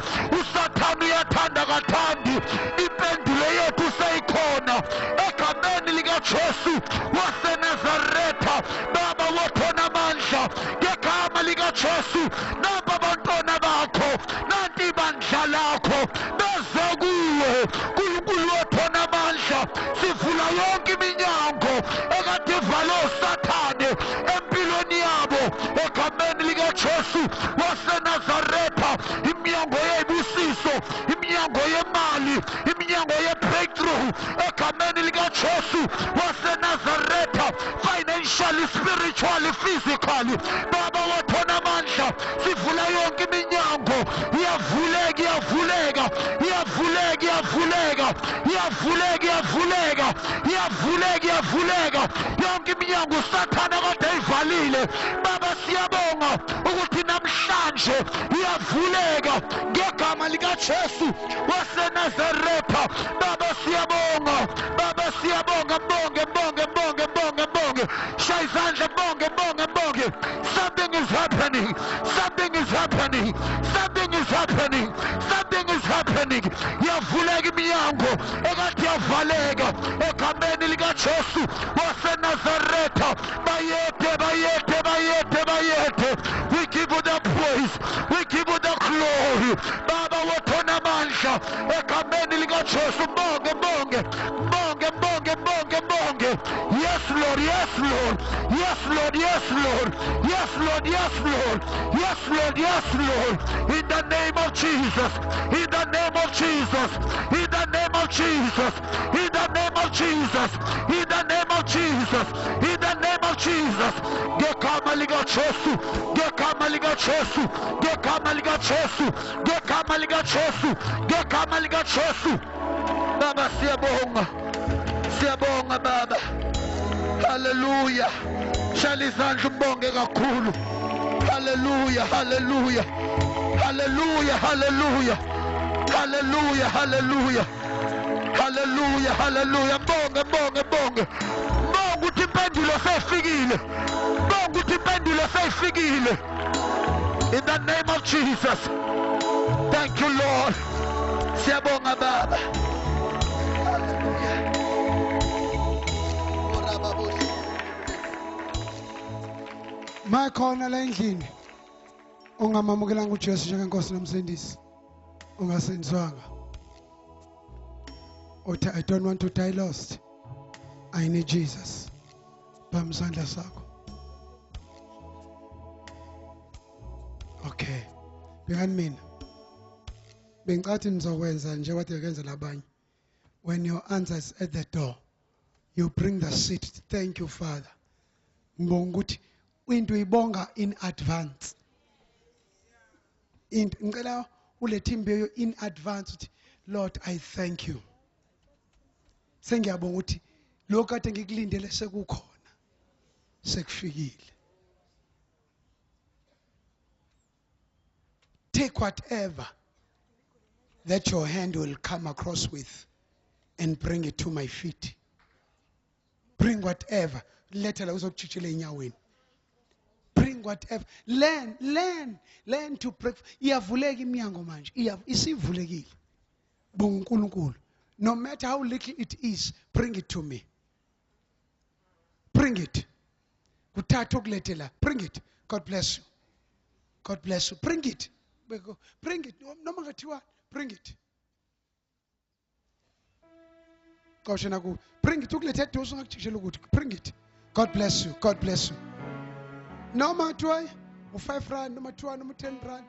uSathane uyathanda kathandi, impendulo yethu seyikhona egameni lika Jesu waseNazaretha. Baba wethu onamandla, ngegama lika Jesu naba abantwana bakho, nanti ibandla lakho beze kuwe uNkulunkulu wethu onamandla. Sivula yonke iminyango ekade ivalwe uSathane empilweni yabo egameni lika Jesu waseNazaretha. Iminyango yebusiso, iminyango yemali, iminyango ye-breakthrough egameni lika Jesu waseNazaretha. Financially, spiritually, physically, Baba wethu onamandla, sivula yonke iminyango. Iyavuleka, iyavuleka, iyavuleka, iyavuleka, iyavuleka, iyavuleka, iyavuleka, iyavuleka yonke iminyango uSathane kade eyivalile. Baba siyabonga ukuthi namhlanje iyavuleka ngegama lika Jesu waseNazaretha. Baba siyabonga, Baba siyabonga. Mbonge shaya izandla, mbonge. Something is happening, something is happening, something is happening, something is happening. Iyavuleka iminyango ekade yavaleka egameni lika Jesu waseNazaretha. Bayete. We give you the praise, we give you the glory. Baba wethu onamandla egameni lika Jesu. Mbonge. Yes Lord, yes Lord, yes Lord, yes Lord, yes Lord, yes Lord, yes Lord, yes Lord. In the name of Jesus, in the name of Jesus, in the name of Jesus, in the name of Jesus, in the name of Jesus, in the name of Jesus. Ngegama lika Jesu, ngegama lika Jesu, ngegama lika Jesu, ngegama lika Jesu, ngegama lika Jesu. Baba siyabonga, siyabonga Baba. Hallelujah. Shaya izandla ubonge kakhulu. Hallelujah, hallelujah, hallelujah, hallelujah, hallelujah, hallelujah, hallelujah, hallelujah. Mbonge ukuthi impendulo seyifikile, mbonge ukuthi impendulo seyifikile. In the name of Jesus. Thank you Lord. Siyabonga Baba. Makhona la endlini ongamamukelanga uJesu njengenkosi nomsindisi, ungasindiswanga, uthi I don't want to die lost, I need Jesus. Bamba isandla sakho. Okay, bengani mina bengicathi nizokwenza nje wathi kenza labanye. When your answer is at the door, you bring the seat. Thank you Father. Ngibonga ukuthi into ibonga in advance. Ngicela ulethe imbewu in advance uthi Lord I thank you. Sengiyabonga ukuthi lokho kade ngikulindele sekukhona, sekufikile. Take whatever that your hand will come across with and bring it to my feet. Bring whatever. Letela uzokuchichela enyaweni. Bring whatever. Learn to pray. Iyavuleka iminyango manje. Isivulekile. Bonga uNkulunkulu. No matter how little it is, bring it to me. Bring it. Kuthatha okuletela. Bring it. God bless you. God bless you. Bring it. Bring it. Noma ngathiwa, bring it. Bring it. Ukulethe dosu ngakuchishela ukuthi bring it. God bless you. God bless you. Noma 2 5 rand, noma 2 noma 10 rand.